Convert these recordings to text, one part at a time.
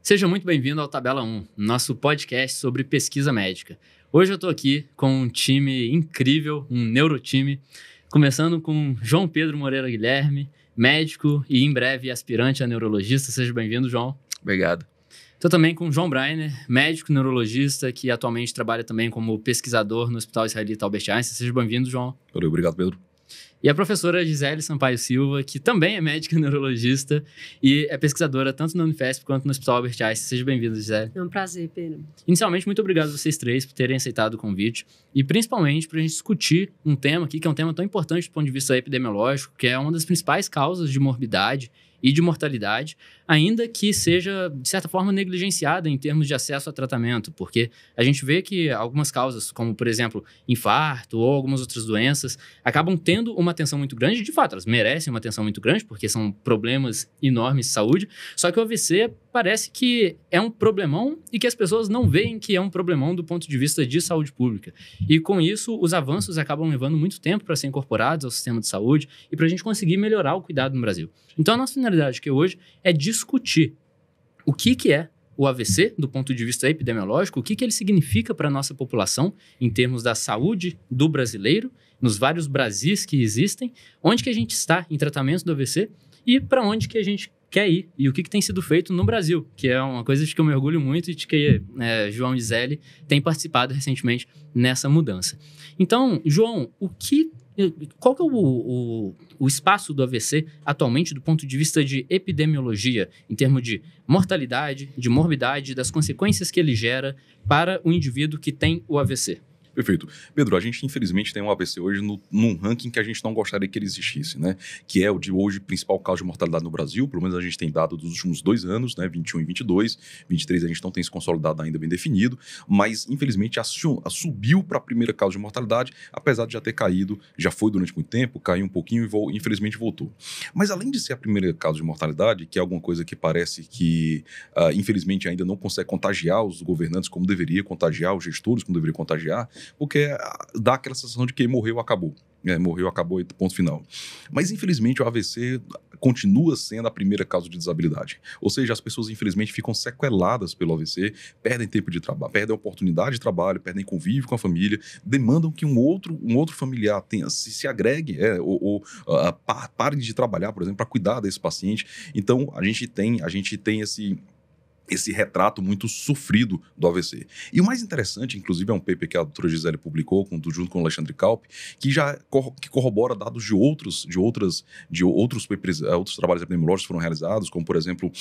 Seja muito bem-vindo ao Tabela 1, nosso podcast sobre pesquisa médica. Hoje eu estou aqui com um time incrível, um neurotime, começando com João Pedro Moreira Guilherme, médico e em breve aspirante a neurologista. Seja bem-vindo, João. Obrigado. Estou também com João Breiner, médico neurologista, que atualmente trabalha também como pesquisador no Hospital Israelita Albert Einstein. Seja bem-vindo, João. Obrigado, Pedro. E a professora Gisele Sampaio Silva, que também é médica neurologista e é pesquisadora tanto na Unifesp quanto no Hospital Albert Einstein. Seja bem-vinda, Gisele. É um prazer, Pedro. Inicialmente, muito obrigado a vocês três por terem aceitado o convite e principalmente para a gente discutir um tema aqui que é um tema tão importante do ponto de vista epidemiológico, que é uma das principais causas de morbidade e de mortalidade, ainda que seja, de certa forma, negligenciada em termos de acesso a tratamento, porque a gente vê que algumas causas, como, por exemplo, infarto ou algumas outras doenças, acabam tendo uma atenção muito grande, de fato, elas merecem uma atenção muito grande, porque são problemas enormes de saúde, só que o AVC parece que é um problemão e que as pessoas não veem que é um problemão do ponto de vista de saúde pública. E com isso, os avanços acabam levando muito tempo para serem incorporados ao sistema de saúde e para a gente conseguir melhorar o cuidado no Brasil. Então, a nossa finalidade aqui hoje é discutir o que é o AVC do ponto de vista epidemiológico, o que ele significa para a nossa população em termos da saúde do brasileiro, nos vários Brasis que existem, onde que a gente está em tratamento do AVC e para onde que a gente quer ir e o que tem sido feito no Brasil, que é uma coisa de que eu me orgulho muito e de que João e Gisele têm participado recentemente nessa mudança. Então, João, qual que é o espaço do AVC atualmente do ponto de vista de epidemiologia, em termos de mortalidade, de morbidade, das consequências que ele gera para o indivíduo que tem o AVC? Perfeito. Pedro, a gente infelizmente tem um AVC hoje num ranking que a gente não gostaria que ele existisse, né? Que é o de hoje principal causa de mortalidade no Brasil, pelo menos a gente tem dado dos últimos 2 anos, né? 21 e 22, 23 a gente não tem se consolidado ainda bem definido, mas infelizmente subiu para a primeira causa de mortalidade, apesar de já ter caído, já foi durante muito tempo, caiu um pouquinho e infelizmente voltou. Mas além de ser a primeira causa de mortalidade, que é alguma coisa que parece que infelizmente ainda não consegue contagiar os governantes como deveria contagiar, os gestores como deveria contagiar, porque dá aquela sensação de que morreu, acabou. Morreu, acabou e ponto final. Mas, infelizmente, o AVC continua sendo a primeira causa de desabilidade. Ou seja, as pessoas, infelizmente, ficam sequeladas pelo AVC, perdem tempo de trabalho, perdem oportunidade de trabalho, perdem convívio com a família, demandam que um outro familiar se agregue pare de trabalhar, por exemplo, para cuidar desse paciente. Então, a gente tem esse retrato muito sofrido do AVC. E o mais interessante, inclusive, é um paper que a doutora Gisele publicou junto com o Alexandre Kalp, que corrobora dados de outros papers, outros trabalhos epidemiológicos que foram realizados, como, por exemplo,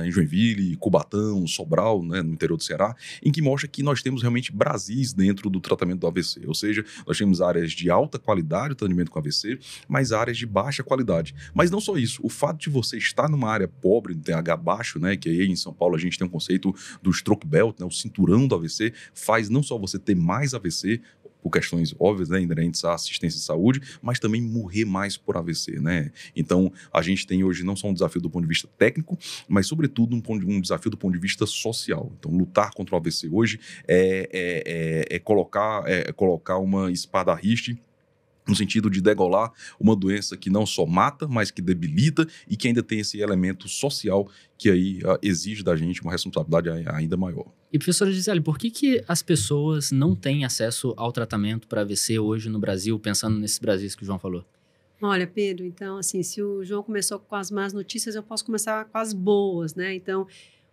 em Joinville, Cubatão, Sobral, né, no interior do Ceará, em que mostra que nós temos realmente Brasis dentro do tratamento do AVC. Ou seja, nós temos áreas de alta qualidade de atendimento com AVC, mas áreas de baixa qualidade. Mas não só isso, o fato de você estar numa área pobre, de TH baixo, né, que aí em São Paulo a gente tem um conceito do stroke belt, né, o cinturão do AVC, faz não só você ter mais AVC, por questões óbvias, né, inerentes à assistência de saúde, mas também morrer mais por AVC, né? Então, a gente tem hoje não só um desafio do ponto de vista técnico, mas, sobretudo, um desafio do ponto de vista social. Então, lutar contra o AVC hoje é colocar uma espada à riste, no sentido de degolar uma doença que não só mata, mas que debilita e que ainda tem esse elemento social que aí exige da gente uma responsabilidade ainda maior. E, professora Gisele, por que as pessoas não têm acesso ao tratamento para AVC hoje no Brasil, pensando nesses Brasis que o João falou? Olha, Pedro, então, assim, se o João começou com as más notícias, eu posso começar com as boas, né? Então,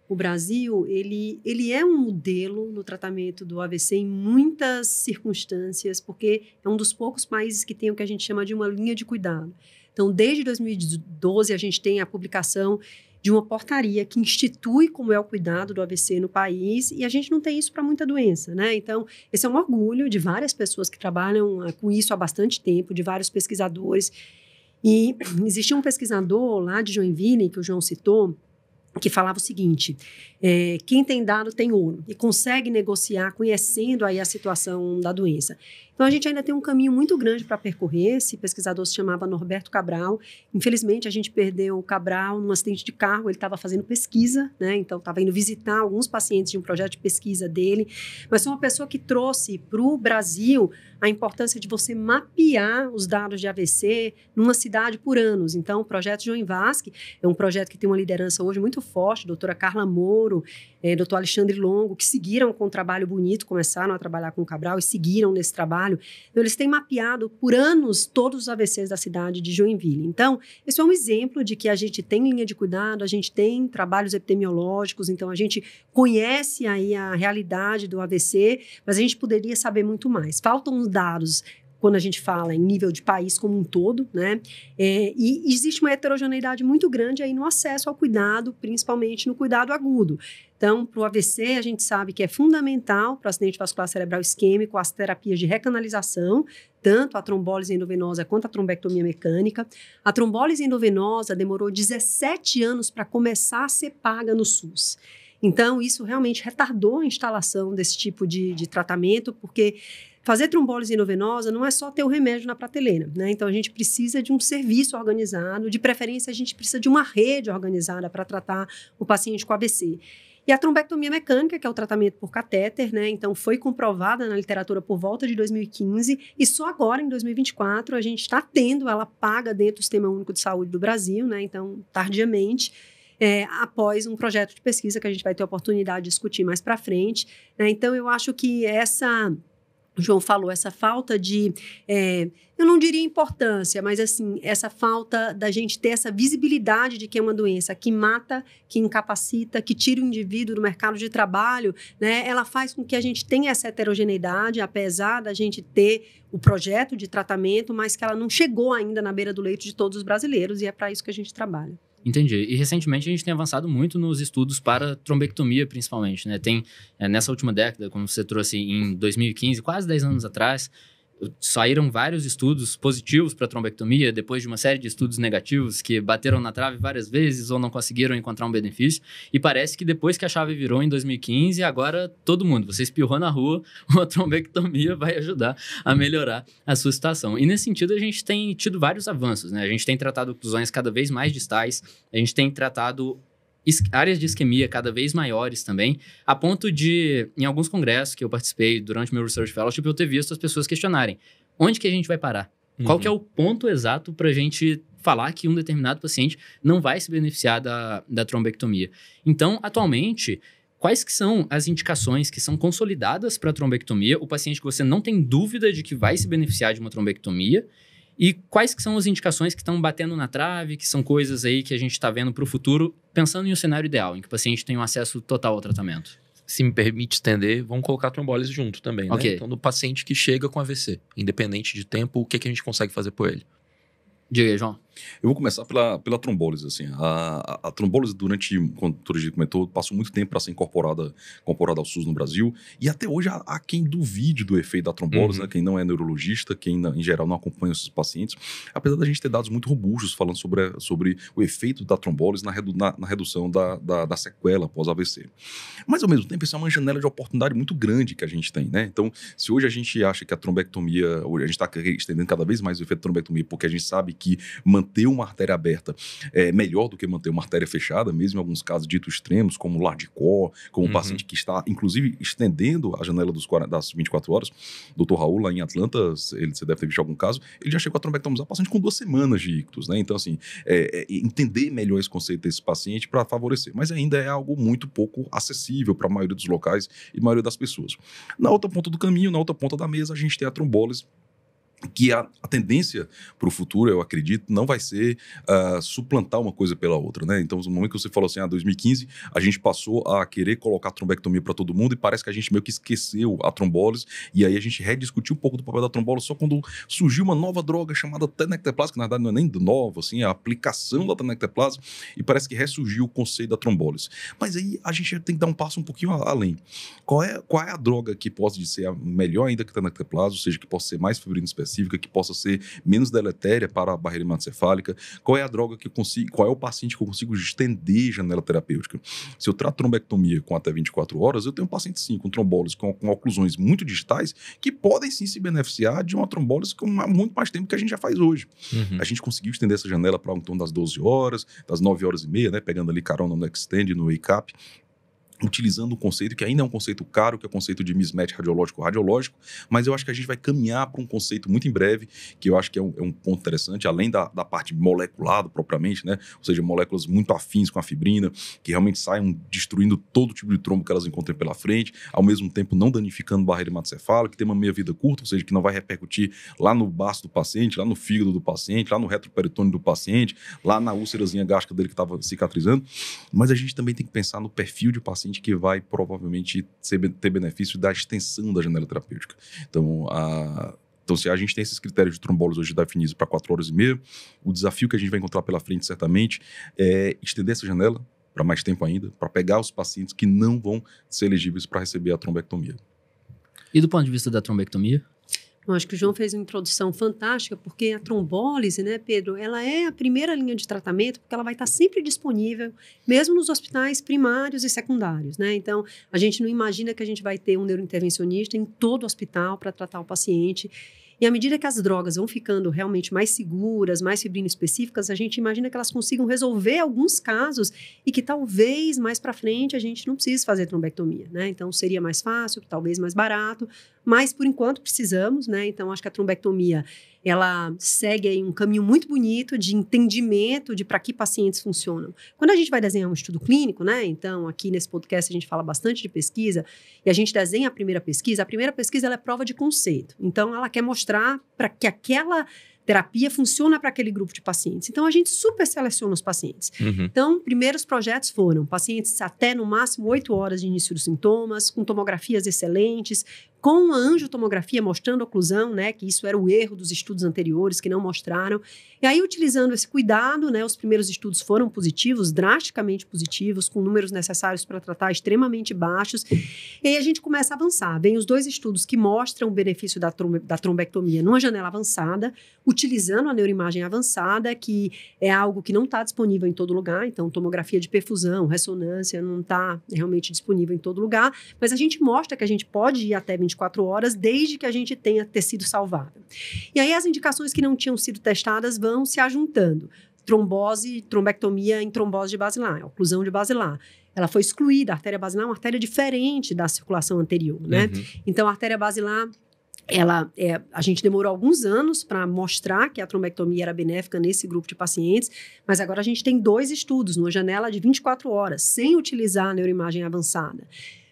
o Brasil, ele é um modelo no tratamento do AVC em muitas circunstâncias, porque é um dos poucos países que tem o que a gente chama de uma linha de cuidado. Então, desde 2012, a gente tem a publicação de uma portaria que institui como é o cuidado do AVC no país, e a gente não tem isso para muita doença, né? Então, esse é um orgulho de várias pessoas que trabalham com isso há bastante tempo, de vários pesquisadores. E existia um pesquisador lá de Joinville, que o João citou, que falava o seguinte: quem tem dado tem ouro, e consegue negociar conhecendo aí a situação da doença. Então, a gente ainda tem um caminho muito grande para percorrer. Esse pesquisador se chamava Norberto Cabral. Infelizmente, a gente perdeu o Cabral num acidente de carro. Ele estava fazendo pesquisa, né? Então, estava indo visitar alguns pacientes de um projeto de pesquisa dele. Mas foi uma pessoa que trouxe para o Brasil a importância de você mapear os dados de AVC numa cidade por anos. Então, o projeto João Vasque é um projeto que tem uma liderança hoje muito forte, doutora Carla Moro, doutor Alexandre Longo, que seguiram com um trabalho bonito, começaram a trabalhar com o Cabral e seguiram nesse trabalho. Então, eles têm mapeado por anos todos os AVCs da cidade de Joinville. Então, esse é um exemplo de que a gente tem linha de cuidado, a gente tem trabalhos epidemiológicos, então a gente conhece aí a realidade do AVC, mas a gente poderia saber muito mais. Faltam os dados quando a gente fala em nível de país como um todo, né? E existe uma heterogeneidade muito grande aí no acesso ao cuidado, principalmente no cuidado agudo. Então, para o AVC, a gente sabe que é fundamental para o acidente vascular cerebral isquêmico as terapias de recanalização, tanto a trombólise endovenosa quanto a trombectomia mecânica. A trombólise endovenosa demorou 17 anos para começar a ser paga no SUS. Então, isso realmente retardou a instalação desse tipo de tratamento, porque fazer trombólise endovenosa não é só ter o remédio na prateleira, né? Então, a gente precisa de um serviço organizado, de preferência, a gente precisa de uma rede organizada para tratar o paciente com AVC. E a trombectomia mecânica, que é o tratamento por catéter, né? Então, foi comprovada na literatura por volta de 2015 e só agora, em 2024, a gente está tendo ela paga dentro do Sistema Único de Saúde do Brasil, né? Então, tardiamente, após um projeto de pesquisa que a gente vai ter a oportunidade de discutir mais para frente, né? Então, eu acho que o João falou, essa falta de, eu não diria importância, mas assim, essa falta da gente ter essa visibilidade de que é uma doença que mata, que incapacita, que tira o indivíduo do mercado de trabalho, né? Ela faz com que a gente tenha essa heterogeneidade, apesar da gente ter o projeto de tratamento, mas que ela não chegou ainda na beira do leito de todos os brasileiros, e é para isso que a gente trabalha. Entendi. E recentemente a gente tem avançado muito nos estudos para trombectomia, principalmente, né? Tem, nessa última década, como você trouxe em 2015, quase 10 anos atrás, saíram vários estudos positivos para trombectomia, depois de uma série de estudos negativos que bateram na trave várias vezes ou não conseguiram encontrar um benefício. E parece que depois que a chave virou em 2015, agora todo mundo, você espirrou na rua, uma trombectomia vai ajudar a melhorar a sua situação. E nesse sentido, a gente tem tido vários avanços, né? A gente tem tratado oclusões cada vez mais distais, a gente tem tratado áreas de isquemia cada vez maiores também, a ponto de, em alguns congressos que eu participei durante meu Research Fellowship, eu ter visto as pessoas questionarem, onde que a gente vai parar? Qual que é o ponto exato para a gente falar que um determinado paciente não vai se beneficiar da trombectomia? Então, atualmente, quais que são as indicações que são consolidadas para a trombectomia, o paciente que você não tem dúvida de que vai se beneficiar de uma trombectomia, e quais que são as indicações que estão batendo na trave, que são coisas aí que a gente está vendo para o futuro, pensando em um cenário ideal, em que o paciente tem um acesso total ao tratamento? Se me permite estender, vamos colocar a trombólise junto também, né? Okay. Então, do paciente que chega com AVC, independente de tempo, o que a gente consegue fazer por ele? Diga aí, João. Eu vou começar pela trombólise, assim. A trombólise, durante, quando o Turigi comentou, passou muito tempo para ser incorporada ao SUS no Brasil, e até hoje há quem duvide do efeito da trombólise, né? Quem não é neurologista, quem em geral não acompanha esses pacientes, apesar da gente ter dados muito robustos falando sobre o efeito da trombólise na redução da sequela pós-AVC. Mas, ao mesmo tempo, isso é uma janela de oportunidade muito grande que a gente tem, né? Então, se hoje a gente acha que a trombectomia, hoje a gente está estendendo cada vez mais o efeito da trombectomia, porque a gente sabe que manter uma artéria aberta é melhor do que manter uma artéria fechada, mesmo em alguns casos ditos extremos, como o Lardicor, como um paciente que está, inclusive, estendendo a janela das 24 horas. O Dr. Raul, lá em Atlanta, você deve ter visto algum caso, ele já chegou a trombectomizar o paciente com 2 semanas de ictus, né? Então, assim, entender melhor esse conceito desse paciente para favorecer. Mas ainda é algo muito pouco acessível para a maioria dos locais e a maioria das pessoas. Na outra ponta do caminho, na outra ponta da mesa, a gente tem a trombólise, que a tendência para o futuro, eu acredito, não vai ser suplantar uma coisa pela outra, né? Então, no momento que você falou assim, 2015, a gente passou a querer colocar a trombectomia para todo mundo e parece que a gente meio que esqueceu a trombólise, e aí a gente rediscutiu um pouco do papel da trombólise só quando surgiu uma nova droga chamada tenecteplase, que na verdade não é nem nova, assim, a aplicação da tenecteplase, e parece que ressurgiu o conceito da trombólise. Mas aí a gente tem que dar um passo um pouquinho além. Qual é a droga que pode ser a melhor ainda que a tenecteplase, ou seja, que possa ser mais fibrina específica, que possa ser menos deletéria para a barreira hematoencefálica? Qual é a droga que eu consigo, qual é o paciente que eu consigo estender a janela terapêutica? Se eu trato trombectomia com até 24 horas, eu tenho um paciente sim com trombólise, com oclusões muito distais, que podem sim se beneficiar de uma trombólise com muito mais tempo que a gente já faz hoje. A gente conseguiu estender essa janela para em torno das 12 horas, das 9 horas e meia, né, pegando ali carona no Extend, no Wake Up. utilizando um conceito que ainda é um conceito caro, que é o conceito de mismatch radiológico, mas eu acho que a gente vai caminhar para um conceito muito em breve, que eu acho que é um ponto interessante, além da parte molecular propriamente, né? Ou seja, moléculas muito afins com a fibrina, que realmente saiam destruindo todo tipo de trombo que elas encontrem pela frente, ao mesmo tempo não danificando barreira hematocefálica, que tem uma meia-vida curta, ou seja, que não vai repercutir lá no baço do paciente, lá no fígado do paciente, lá no retroperitônio do paciente, lá na úlcerazinha gástrica dele que estava cicatrizando, mas a gente também tem que pensar no perfil de paciente que vai provavelmente ter benefício da extensão da janela terapêutica. Então, se a gente tem esses critérios de trombólise hoje definidos para 4 horas e meia, o desafio que a gente vai encontrar pela frente, certamente, é estender essa janela para mais tempo ainda, para pegar os pacientes que não vão ser elegíveis para receber a trombectomia. E do ponto de vista da trombectomia? Eu acho que o João fez uma introdução fantástica, porque a trombólise, né, Pedro, ela é a primeira linha de tratamento, porque ela vai estar sempre disponível, mesmo nos hospitais primários e secundários, né? Então, a gente não imagina que a gente vai ter um neurointervencionista em todo o hospital para tratar o paciente. E à medida que as drogas vão ficando realmente mais seguras, mais fibrino-específicas, a gente imagina que elas consigam resolver alguns casos e que talvez mais para frente a gente não precise fazer trombectomia, né? Então seria mais fácil, talvez mais barato, mas por enquanto precisamos, né? Então acho que a trombectomia ela segue aí um caminho muito bonito de entendimento de para que pacientes funcionam. Quando a gente vai desenhar um estudo clínico, né? Então aqui nesse podcast a gente fala bastante de pesquisa e a gente desenha a primeira pesquisa ela é prova de conceito. Então ela quer mostrar para que aquela terapia funciona para aquele grupo de pacientes. Então, a gente super seleciona os pacientes. Então, primeiros projetos foram pacientes até no máximo 8 horas de início dos sintomas, com tomografias excelentes, com a angiotomografia mostrando oclusão, né, que isso era o erro dos estudos anteriores, que não mostraram. E aí, utilizando esse cuidado, né, os primeiros estudos foram positivos, drasticamente positivos, com números necessários para tratar extremamente baixos. E aí a gente começa a avançar. Vem os 2 estudos que mostram o benefício da trombectomia numa janela avançada, utilizando a neuroimagem avançada, que é algo que não está disponível em todo lugar. Então, tomografia de perfusão, ressonância, não está realmente disponível em todo lugar. Mas a gente mostra que a gente pode ir até 24 horas, desde que a gente tenha tecido saudável. E aí as indicações que não tinham sido testadas vão se ajuntando. Trombectomia em trombose de basilar, oclusão de basilar. Ela foi excluída, a artéria basilar é uma artéria diferente da circulação anterior, né? Então, a artéria basilar, a gente demorou alguns anos para mostrar que a trombectomia era benéfica nesse grupo de pacientes, mas agora a gente tem 2 estudos, numa janela de 24 horas, sem utilizar a neuroimagem avançada.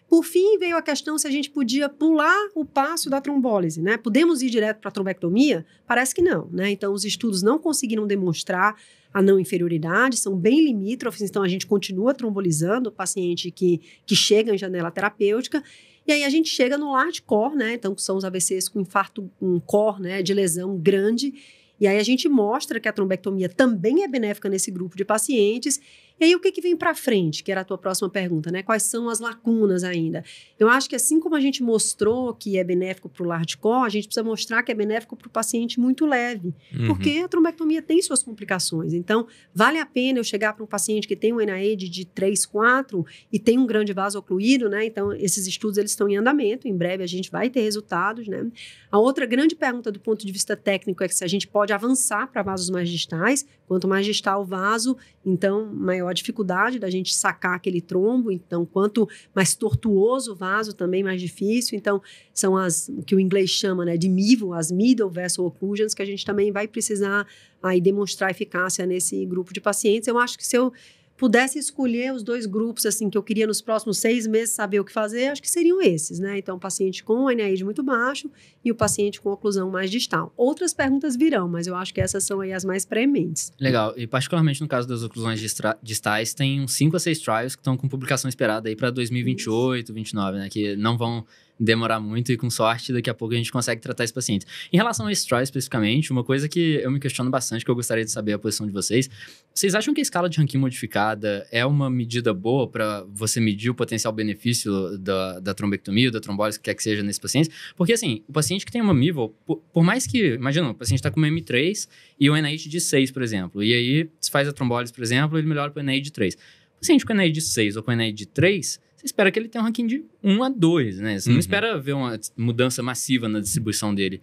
Por fim, veio a questão se a gente podia pular o passo da trombólise, né? Podemos ir direto para a trombectomia? Parece que não, né? Então, os estudos não conseguiram demonstrar a não inferioridade, são bem limítrofes, então a gente continua trombolizando o paciente que chega em janela terapêutica. E aí a gente chega no large core, né? Então, que são os AVCs com infarto, um core, né, de lesão grande. E aí a gente mostra que a trombectomia também é benéfica nesse grupo de pacientes. E aí o que vem para frente, que era a tua próxima pergunta, né? Quais são as lacunas ainda? Eu acho que assim como a gente mostrou que é benéfico para o large core, a gente precisa mostrar que é benéfico para o paciente muito leve. Porque a trombectomia tem suas complicações. Então, vale a pena eu chegar para um paciente que tem um NIH de 3, 4 e tem um grande vaso ocluído, né? Então, esses estudos eles estão em andamento. Em breve a gente vai ter resultados, né? A outra grande pergunta do ponto de vista técnico é que se a gente pode avançar para vasos mais distais. Quanto mais distal o vaso, então maior a dificuldade da gente sacar aquele trombo. Então, quanto mais tortuoso o vaso, também mais difícil. Então, são o que o inglês chama, né, de MIVO, as Middle Vessel Occlusions, que a gente também vai precisar aí demonstrar eficácia nesse grupo de pacientes. Eu acho que se eu pudesse escolher os 2 grupos assim que eu queria nos próximos 6 meses saber o que fazer, acho que seriam esses, né? Então, o paciente com NIH muito baixo e o paciente com oclusão mais distal. Outras perguntas virão, mas eu acho que essas são aí as mais prementes. Legal. E particularmente no caso das oclusões distais, tem uns 5 a 6 trials que estão com publicação esperada aí para 2028, 2029, né? Que não vão demorar muito e com sorte daqui a pouco a gente consegue tratar esse paciente. Em relação a esse trial especificamente, uma coisa que eu me questiono bastante, que eu gostaria de saber a posição de vocês, vocês acham que a escala de Rankine modificada é uma medida boa para você medir o potencial benefício da trombectomia, da trombólise, que quer que seja nesse paciente? Porque assim, o paciente que tem uma MIVO, por mais que, imagina, o paciente está com uma M3 e um NIH de 6, por exemplo, e aí se faz a trombólise, por exemplo, ele melhora para o NIH de 3. O paciente com NIH de 6 ou com NIH de 3, você espera que ele tenha um ranking de 1 a 2, né? Você não espera ver uma mudança massiva na distribuição dele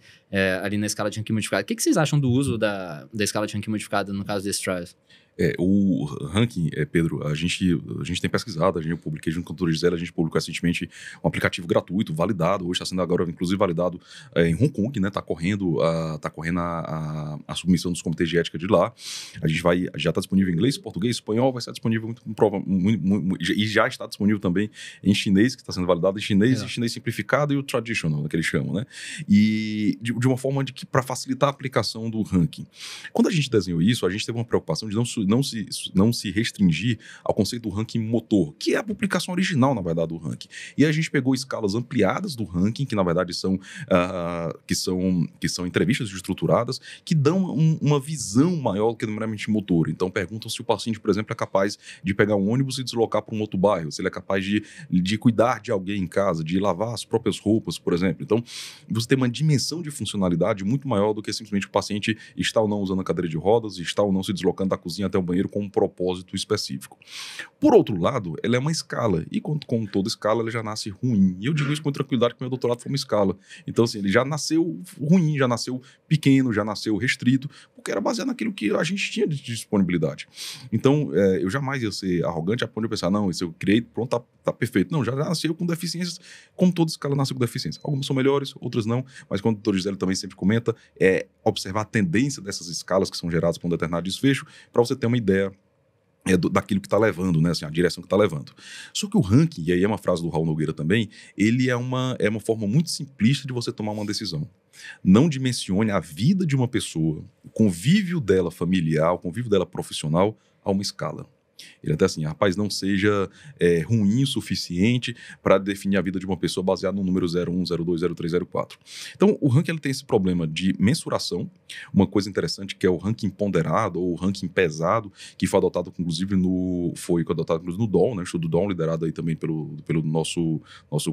ali na escala de ranking modificada. O que vocês acham do uso da escala de ranking modificada no caso desses trials? O ranking, Pedro, a gente tem pesquisado, eu publiquei junto com a doutora Gisele, a gente publicou recentemente um aplicativo gratuito, validado, hoje está sendo agora, inclusive, validado em Hong Kong, né? Está correndo a submissão dos comitês de ética de lá. A gente já está disponível em inglês, português, espanhol, vai estar disponível e já está disponível também em chinês, que está sendo validado em chinês, e chinês simplificado e o traditional, que eles chamam, né? E de uma forma para facilitar a aplicação do ranking. Quando a gente desenhou isso, a gente teve uma preocupação de não se restringir ao conceito do ranking motor, que é a publicação original, na verdade, do ranking. E a gente pegou escalas ampliadas do ranking, que na verdade são entrevistas estruturadas, que dão uma visão maior do que meramente motor. Então perguntam se o paciente, por exemplo, é capaz de pegar um ônibus e deslocar para um outro bairro, se ele é capaz de cuidar de alguém em casa, de lavar as próprias roupas, por exemplo. Então você tem uma dimensão de funcionalidade muito maior do que simplesmente o paciente está ou não usando a cadeira de rodas, está ou não se deslocando da cozinha até o banheiro com um propósito específico. Por outro lado, ela é uma escala, e como toda escala, ela já nasce ruim. E eu digo isso com tranquilidade, que meu doutorado foi uma escala. Então, assim, ele já nasceu ruim, já nasceu pequeno, já nasceu restrito, porque era baseado naquilo que a gente tinha de disponibilidade. Então, eu jamais ia ser arrogante a ponto de pensar, não, isso eu criei, pronto, tá perfeito. Não, já nasceu com deficiências, como toda escala nasceu com deficiências. Algumas são melhores, outras não, mas quando o doutor Gisele também sempre comenta, observar a tendência dessas escalas que são geradas por um determinado desfecho, para você ter uma ideia daquilo que está levando, né? Assim, a direção que está levando. Só que o ranking, e aí é uma frase do Raul Nogueira também, ele é uma forma muito simplista de você tomar uma decisão. Não dimensione a vida de uma pessoa, o convívio dela familiar, o convívio dela profissional a uma escala. Ele até assim, rapaz, não seja ruim o suficiente para definir a vida de uma pessoa baseado no número 01, 02, 03, 04. Então, o ranking ele tem esse problema de mensuração. Uma coisa interessante que é o ranking ponderado ou o ranking pesado, que foi adotado inclusive no DOL, né, o estudo do DOL, liderado aí também pelo nosso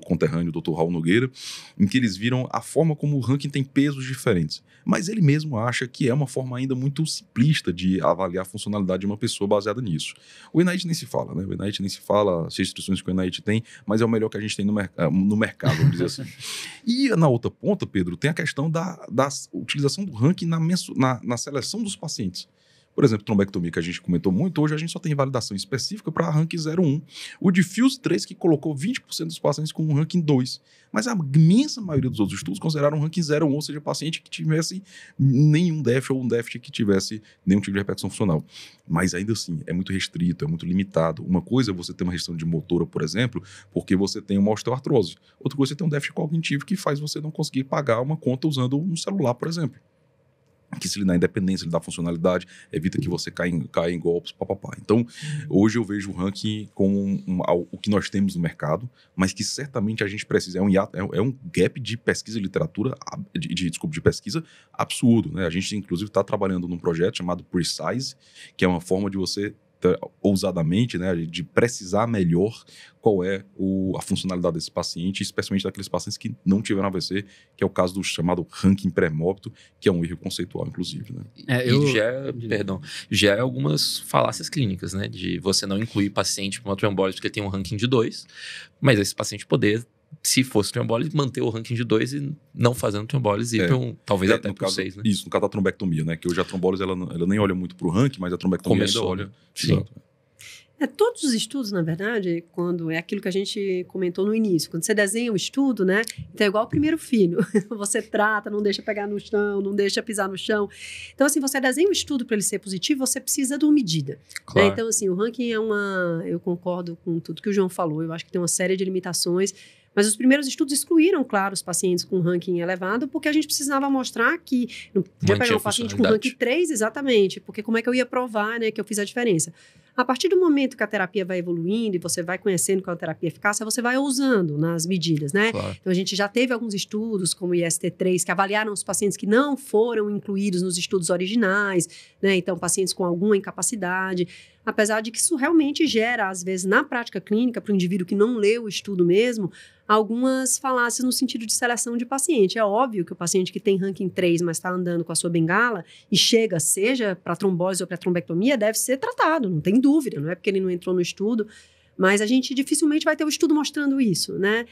conterrâneo, Dr. Raul Nogueira, em que eles viram a forma como o ranking tem pesos diferentes. Mas ele mesmo acha que é uma forma ainda muito simplista de avaliar a funcionalidade de uma pessoa baseada nisso. O NIH nem se fala, né? O NIH nem se fala as restrições que o NIH tem, mas é o melhor que a gente tem no mercado, vamos dizer assim. E na outra ponta, Pedro, tem a questão da utilização do ranking na seleção dos pacientes. Por exemplo, trombectomia, que a gente comentou muito, hoje a gente só tem validação específica para ranking 01. O Diffuse 3, que colocou 20% dos pacientes com um ranking 2. Mas a imensa maioria dos outros estudos consideraram um ranking 01, ou seja, paciente que tivesse nenhum déficit ou um déficit que tivesse nenhum tipo de repercussão funcional. Mas ainda assim, é muito restrito, é muito limitado. Uma coisa é você ter uma restrição de motora, por exemplo, porque você tem uma osteoartrose. Outra coisa é você ter um déficit cognitivo que faz você não conseguir pagar uma conta usando um celular, por exemplo. Que se lhe dá independência, lhe dá funcionalidade, evita que você caia em golpes, papapá. Então, hoje eu vejo o ranking como o que nós temos no mercado, mas que certamente a gente precisa, é um gap de pesquisa e literatura, de pesquisa absurdo, né? A gente, inclusive, está trabalhando num projeto chamado Precise, que é uma forma de você, ousadamente, né, de precisar melhor qual é a funcionalidade desse paciente, especialmente daqueles pacientes que não tiveram AVC, que é o caso do chamado ranking pré-mórbito, que é um erro conceitual, inclusive. Né? Já é algumas falácias clínicas, né, de você não incluir paciente para uma trombólise porque tem um ranking de 2, mas esse paciente poder, se fosse trombólise, manter o ranking de 2 e não fazendo trombólise ir para talvez até para 6, né? Isso, no caso da trombectomia, né? Que hoje a trombólise ela nem olha muito para o ranking, mas a trombectomia ainda olha. Sim. Exato. Todos os estudos, na verdade, quando é aquilo que a gente comentou no início, quando você desenha um estudo, né? Então é igual ao primeiro filho. Você trata, não deixa pegar no chão, não deixa pisar no chão. Então, assim, você desenha um estudo para ele ser positivo, você precisa de uma medida. Claro. Né? Então, assim, o ranking eu concordo com tudo que o João falou, eu acho que tem uma série de limitações. Mas os primeiros estudos excluíram, claro, os pacientes com ranking elevado, porque a gente precisava mostrar que não podia pegar um paciente com ranking 3, exatamente, porque como é que eu ia provar, né, que eu fiz a diferença? A partir do momento que a terapia vai evoluindo e você vai conhecendo qual é a terapia eficaz, você vai usando nas medidas, né? Claro. Então, a gente já teve alguns estudos, como o IST-3, que avaliaram os pacientes que não foram incluídos nos estudos originais, né? Então, pacientes com alguma incapacidade. Apesar de que isso realmente gera, às vezes, na prática clínica, para o indivíduo que não leu o estudo mesmo, algumas falácias no sentido de seleção de paciente. É óbvio que o paciente que tem ranking 3, mas está andando com a sua bengala e chega, seja para trombose ou para trombectomia, deve ser tratado, não tem dúvida, não é porque ele não entrou no estudo, mas a gente dificilmente vai ter o estudo mostrando isso, né?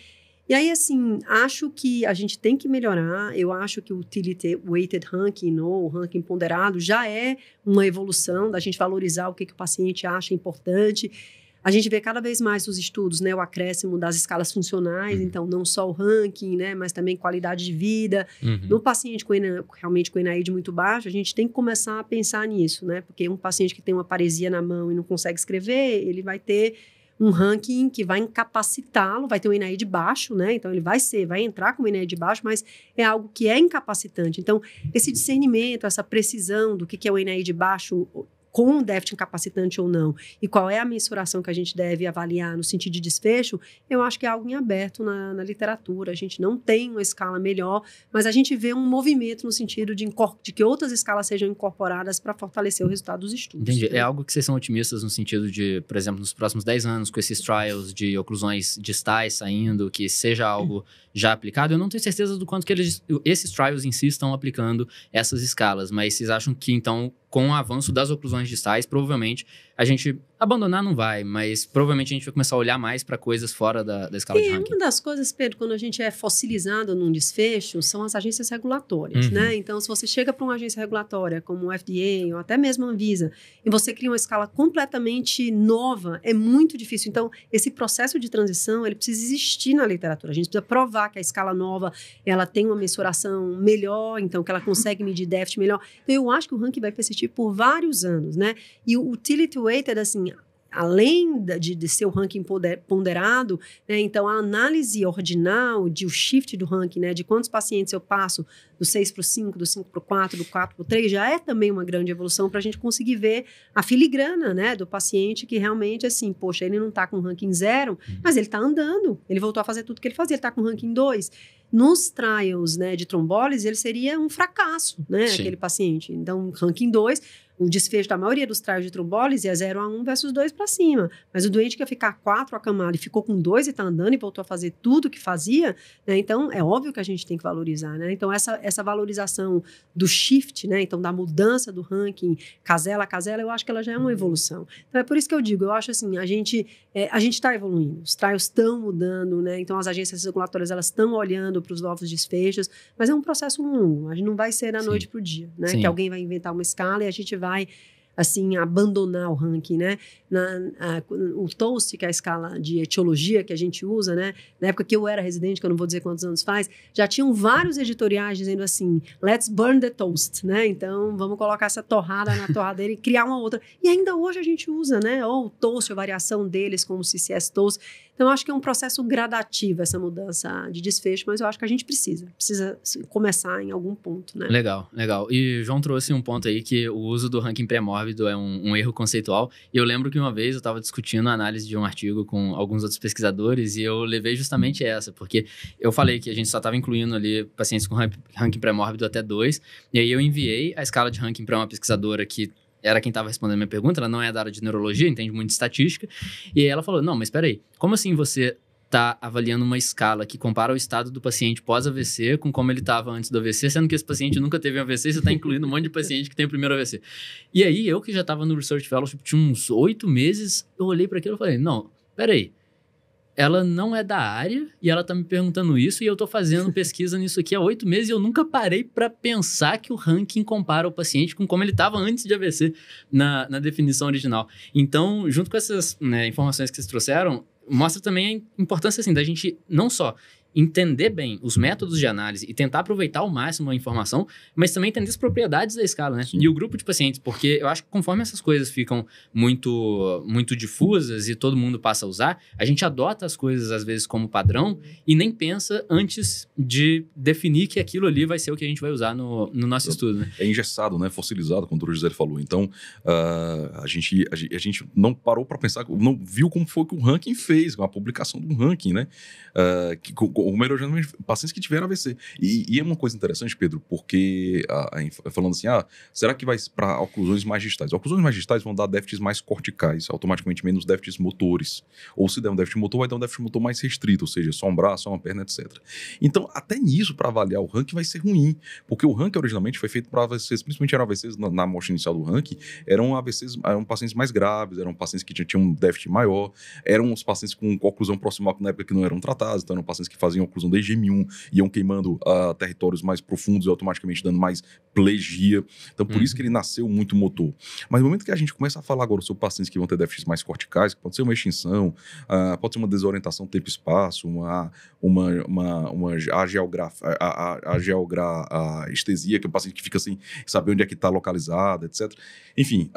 E aí, assim, acho que a gente tem que melhorar. Eu acho que o Utility Weighted Ranking, ou o ranking ponderado, já é uma evolução da gente valorizar o que o paciente acha importante. A gente vê cada vez mais nos estudos, né, o acréscimo das escalas funcionais, então não só o ranking, né, mas também qualidade de vida. No paciente realmente com ENAIDE muito baixo, a gente tem que começar a pensar nisso, né, porque um paciente que tem uma paresia na mão e não consegue escrever, ele vai ter um ranking que vai incapacitá-lo, vai ter um ENAIDE baixo, né, então ele vai entrar com um ENAIDE baixo, mas é algo que é incapacitante. Então, esse discernimento, essa precisão do que é o ENAIDE baixo com déficit incapacitante ou não, e qual é a mensuração que a gente deve avaliar no sentido de desfecho, eu acho que é algo em aberto na literatura. A gente não tem uma escala melhor, mas a gente vê um movimento no sentido de que outras escalas sejam incorporadas para fortalecer o resultado dos estudos. Entendi. Né? É algo que vocês são otimistas no sentido de, por exemplo, nos próximos 10 anos, com esses trials de oclusões distais saindo, que seja algo já aplicado? Eu não tenho certeza do quanto que esses trials em si estão aplicando essas escalas, mas vocês acham que, então, com o avanço das oclusões distais, provavelmente a gente abandonar não vai, mas provavelmente a gente vai começar a olhar mais para coisas fora da escala de ranking. Uma das coisas, Pedro, quando a gente é fossilizado num desfecho, são as agências regulatórias, né? Então, se você chega para uma agência regulatória, como o FDA ou até mesmo a Anvisa, e você cria uma escala completamente nova, é muito difícil. Então, esse processo de transição, ele precisa existir na literatura. A gente precisa provar que a escala nova, ela tem uma mensuração melhor, então, que ela consegue medir déficit melhor. Então, eu acho que o ranking vai persistir por vários anos, né? E o Utility Weighted, assim, além de ser o ranking ponderado, né, então a análise ordinal o shift do ranking, né, de quantos pacientes eu passo do 6 para o 5, do 5 para o 4, do 4 para o 3, já é também uma grande evolução para a gente conseguir ver a filigrana, né, do paciente que realmente, assim, poxa, ele não está com ranking 0, mas ele está andando, ele voltou a fazer tudo que ele fazia, ele está com ranking 2. Nos trials, né, de trombólise, ele seria um fracasso, né, aquele paciente. Então, ranking 2, o desfecho da maioria dos trials de trombólise é 0-1 versus 2 para cima. Mas o doente que ia ficar 4 acamado e ficou com 2 e está andando e voltou a fazer tudo que fazia, né, então é óbvio que a gente tem que valorizar, né? Então, essa valorização do shift, né, então da mudança do ranking casela a casela, eu acho que ela já é uma evolução. Então, é por isso que eu digo, eu acho assim, a gente está evoluindo, os trials estão mudando, né? Então, as agências regulatórias, elas estão olhando para os novos desfechos, mas é um processo longo, a gente não vai ser da noite para o dia, né? Que alguém vai inventar uma escala e a gente vai, assim, abandonar o ranking, né? O TOAST, que é a escala de etiologia que a gente usa, né? Na época que eu era residente, que eu não vou dizer quantos anos faz, já tinham vários editoriais dizendo assim, let's burn the toast, né? Então, vamos colocar essa torrada na torradeira e criar uma outra. E ainda hoje a gente usa, né? Ou o TOAST, a variação deles como o CCS TOAST. Então, eu acho que é um processo gradativo essa mudança de desfecho, mas eu acho que a gente precisa começar em algum ponto, né? Legal, legal. E o João trouxe um ponto aí que o uso do ranking pré-mórbido é um erro conceitual. E eu lembro que uma vez eu estava discutindo a análise de um artigo com alguns outros pesquisadores e eu levei justamente essa, porque eu falei que a gente só estava incluindo ali pacientes com ranking pré-mórbido até 2, e aí eu enviei a escala de ranking para uma pesquisadora que era quem estava respondendo a minha pergunta, ela não é da área de neurologia, entende muito de estatística, e aí ela falou, não, mas espera aí, como assim você está avaliando uma escala que compara o estado do paciente pós-AVC com como ele estava antes do AVC, sendo que esse paciente nunca teve um AVC, você está incluindo um monte de paciente que tem o primeiro AVC. E aí, eu que já estava no Research Fellowship, tinha uns 8 meses, eu olhei para aquilo e falei, não, espera aí, ela não é da área e ela tá me perguntando isso e eu tô fazendo pesquisa nisso aqui há 8 meses e eu nunca parei para pensar que o ranking compara o paciente com como ele estava antes de AVC na definição original. Então, junto com essas, né, informações que vocês trouxeram, mostra também a importância, assim, da gente não só entender bem os métodos de análise e tentar aproveitar ao máximo a informação, mas também entender as propriedades da escala, né? Sim. E o grupo de pacientes, porque eu acho que conforme essas coisas ficam muito difusas e todo mundo passa a usar, a gente adota as coisas às vezes como padrão e nem pensa antes de definir que aquilo ali vai ser o que a gente vai usar no nosso estudo, né? É engessado, né? Fossilizado, como o Dr. Gisele falou. Então, a gente não parou para pensar, não viu como foi que o ranking fez, uma publicação de um ranking, né? O melhor pacientes que tiveram AVC. E é uma coisa interessante, Pedro, porque falando assim, será que vai para oclusões mais distais? Oclusões mais distais vão dar déficits mais corticais, automaticamente menos déficits motores. Ou se der um déficit motor, vai dar um déficit motor mais restrito, ou seja, só um braço, só uma perna, etc. Então, até nisso, para avaliar o ranking vai ser ruim, porque o ranking originalmente foi feito para AVCs, principalmente eram AVCs na amostra inicial do ranking, eram pacientes mais graves, eram pacientes que tinham um déficit maior, eram os pacientes com oclusão proximal na época que não eram tratados, então eram pacientes que faziam faziam oclusão desde M1, iam queimando territórios mais profundos e automaticamente dando mais plegia. Então, por isso que ele nasceu muito motor. Mas no momento que a gente começa a falar agora sobre pacientes que vão ter déficits mais corticais, que pode ser uma extinção, pode ser uma desorientação tempo-espaço, a estesia, que é um paciente que fica sem saber onde é que está localizado, etc. Enfim,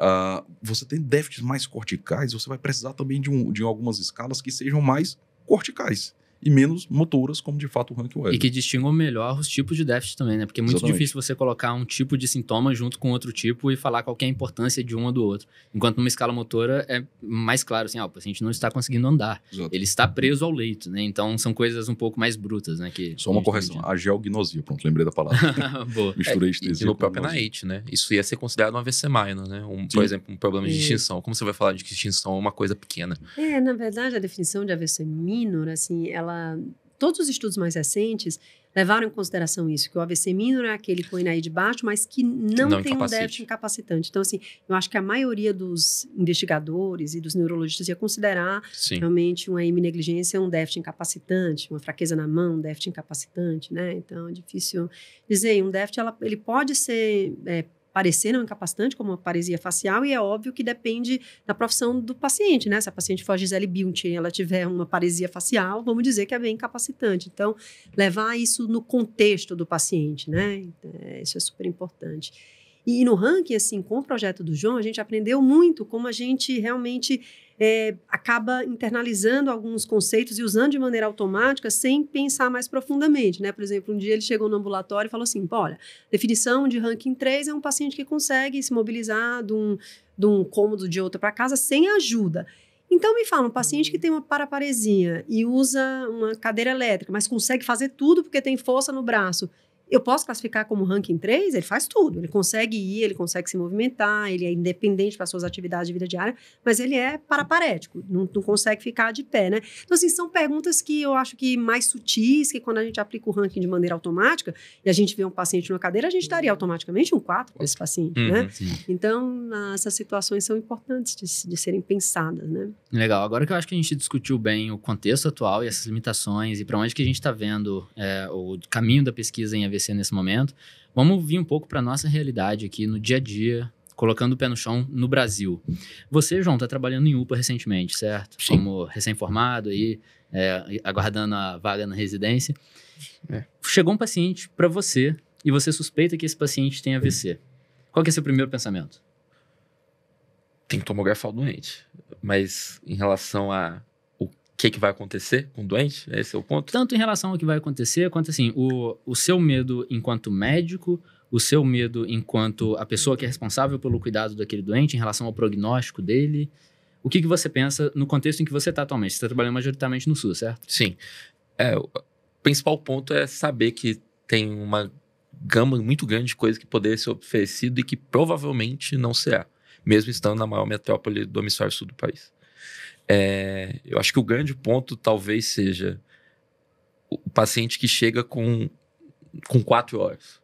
você tem déficits mais corticais, você vai precisar também de algumas escalas que sejam mais corticais e menos motoras, como de fato o Rankin Webber. E que distingam melhor os tipos de déficit também, né? Porque é muito difícil você colocar um tipo de sintoma junto com outro tipo e falar qual que é a importância de um ou do outro. Enquanto numa escala motora é mais claro, assim, o paciente não está conseguindo andar. Exato. Ele está preso ao leito, né? Então são coisas um pouco mais brutas, né? Só uma correção, a geognosia, pronto, lembrei da palavra. Boa. Misturei estesia. E no próprio NIH, né? Isso ia ser considerado um AVC minor, né? Por exemplo, um problema de extinção. Como você vai falar de que extinção é uma coisa pequena? Na verdade, a definição de AVC minor, assim, todos os estudos mais recentes levaram em consideração isso, que o AVC minor é aquele com INAID baixo, mas que não tem um déficit incapacitante. Então, assim, eu acho que a maioria dos investigadores e dos neurologistas ia considerar realmente uma hemionegligência um déficit incapacitante, uma fraqueza na mão, um déficit incapacitante, né? Então, é difícil dizer. Um déficit, ele pode ser... parecer não incapacitante, como uma paresia facial, e é óbvio que depende da profissão do paciente, né? Se a paciente for a Gisele Bündchen e ela tiver uma paresia facial, vamos dizer que é bem incapacitante. Então, levar isso no contexto do paciente, né? Isso é super importante. E no ranking, assim, com o projeto do João, a gente aprendeu muito como a gente realmente acaba internalizando alguns conceitos e usando de maneira automática sem pensar mais profundamente, né? Por exemplo, um dia ele chegou no ambulatório e falou assim, olha, definição de ranking 3 é um paciente que consegue se mobilizar de um cômodo de outro para casa sem ajuda. Então, me fala, um paciente que tem uma paraparesia e usa uma cadeira elétrica, mas consegue fazer tudo porque tem força no braço, eu posso classificar como ranking 3? Ele faz tudo. Ele consegue ir, ele consegue se movimentar, ele é independente para suas atividades de vida diária, mas ele é paraparético, não consegue ficar de pé, né? Então, assim, são perguntas que eu acho que mais sutis, que quando a gente aplica o ranking de maneira automática e a gente vê um paciente numa cadeira, a gente daria automaticamente um 4 para esse paciente, né? Sim. Então, essas situações são importantes de serem pensadas, né? Legal. Agora que eu acho que a gente discutiu bem o contexto atual e essas limitações e para onde que a gente está vendo o caminho da pesquisa em AVC nesse momento, vamos vir um pouco para a nossa realidade aqui no dia a dia, colocando o pé no chão no Brasil. Você, João, está trabalhando em UPA recentemente, certo? Sim. Como recém-formado aí, aguardando a vaga na residência. Chegou um paciente para você e você suspeita que esse paciente tem AVC. Qual que é o seu primeiro pensamento? Tem que tomografar o doente. Mas em relação a o que vai acontecer com o doente, esse é o ponto? Tanto em relação ao que vai acontecer, quanto assim, o seu medo enquanto médico, o seu medo enquanto a pessoa que é responsável pelo cuidado daquele doente, em relação ao prognóstico dele. O que você pensa no contexto em que você está atualmente? Você está trabalhando majoritariamente no SUS, certo? Sim. O principal ponto é saber que tem uma gama muito grande de coisas que poderia ser oferecido e que provavelmente não será, mesmo estando na maior metrópole do hemisfério sul do país. Eu acho que o grande ponto talvez seja o paciente que chega com 4 horas.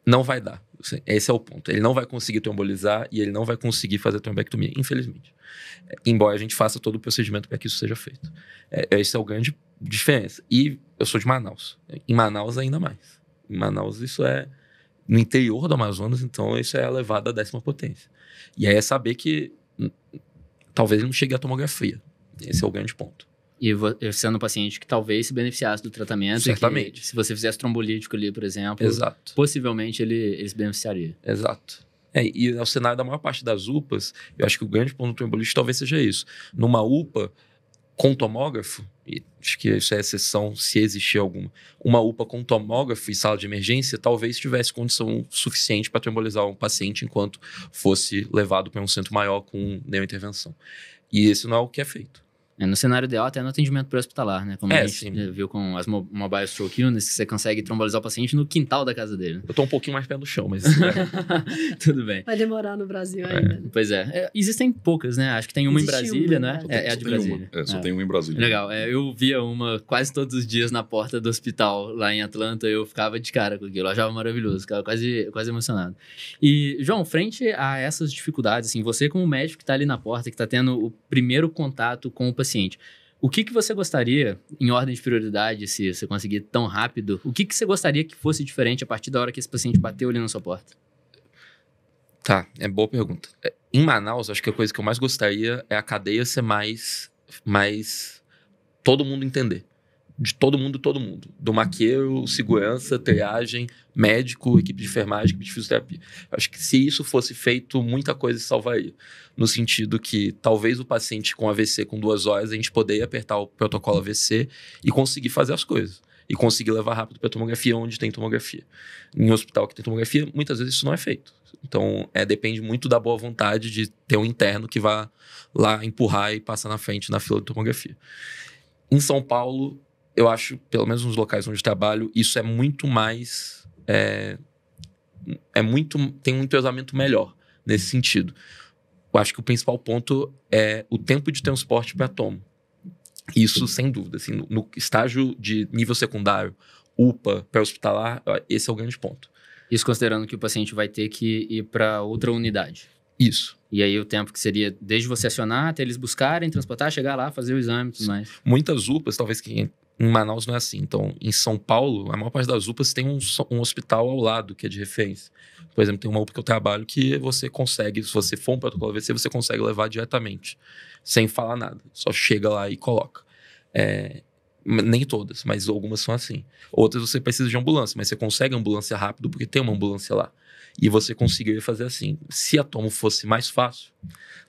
Não vai dar. Esse é o ponto. Ele não vai conseguir trombolizar e ele não vai conseguir fazer trombectomia, infelizmente. Embora a gente faça todo o procedimento para que isso seja feito. Esse é o grande diferença. E eu sou de Manaus. Em Manaus, ainda mais. Em Manaus, isso é no interior do Amazonas, então isso é elevado à 10ª potência. E aí é saber que talvez ele não chegue à tomografia. Esse é o grande ponto. E sendo um paciente que talvez se beneficiasse do tratamento. Certamente. Que, se você fizesse trombolítico ali, por exemplo, exato, possivelmente ele se beneficiaria. Exato. E no cenário da maior parte das UPAs, eu acho que o grande ponto do trombolítico talvez seja isso. Numa UPA com tomógrafo, e acho que isso é exceção se existir alguma, uma UPA com tomógrafo e sala de emergência talvez tivesse condição suficiente para trombolizar um paciente enquanto fosse levado para um centro maior com neointervenção. E esse não é o que é feito. No cenário ideal, até no atendimento pré-hospitalar, né? Como a gente sim. viu com as Mobile Stroke Units, que você consegue trombolizar o paciente no quintal da casa dele. Eu tô um pouquinho mais pé no chão, mas... Tudo bem. Vai demorar no Brasil ainda. Né? Pois existem poucas, né? Acho que tem uma em Brasília, né? É a de Brasília. Só tem uma em Brasília. Legal. Eu via uma quase todos os dias na porta do hospital lá em Atlanta. Eu ficava de cara com aquilo. Eu achava maravilhoso. Ficava quase emocionado. E, João, frente a essas dificuldades, assim, você como médico que tá ali na porta, que tá tendo o primeiro contato com o paciente, O que você gostaria, em ordem de prioridade, se você conseguir tão rápido, o que você gostaria que fosse diferente a partir da hora que esse paciente bateu ali na sua porta? Tá, é boa pergunta. Em Manaus, acho que a coisa que eu mais gostaria é a cadeia ser mais todo mundo entender. De todo mundo. Do maqueiro, segurança, triagem, médico, equipe de enfermagem, equipe de fisioterapia. Acho que se isso fosse feito, muita coisa se salvaria. No sentido que talvez o paciente com AVC com 2 horas, a gente poderia apertar o protocolo AVC e conseguir fazer as coisas. E conseguir levar rápido para a tomografia onde tem tomografia. Em hospital que tem tomografia, muitas vezes isso não é feito. Então, depende muito da boa vontade de ter um interno que vá lá empurrar e passar na frente na fila de tomografia. Em São Paulo, eu acho, pelo menos nos locais onde trabalho, isso é muito mais... tem um entrosamento melhor nesse sentido. Eu acho que o principal ponto é o tempo de transporte para tomo. Isso, sem dúvida. Assim, no estágio de nível secundário, UPA, pré-hospitalar, esse é o grande ponto. Isso considerando que o paciente vai ter que ir para outra unidade. Isso. E aí o tempo que seria desde você acionar até eles buscarem, transportar, chegar lá, fazer o exame e tudo mais. Muitas UPAs, talvez que em Manaus não é assim. Então, em São Paulo, a maior parte das UPAs tem um hospital ao lado, que é de referência. Por exemplo, tem uma UPA que eu trabalho que você consegue, se você for um protocolo AVC, você consegue levar diretamente, sem falar nada. Só chega lá e coloca. Nem todas, mas algumas são assim. Outras você precisa de ambulância, mas você consegue ambulância rápido porque tem uma ambulância lá. E você conseguiria fazer assim. Se a tomo fosse mais fácil,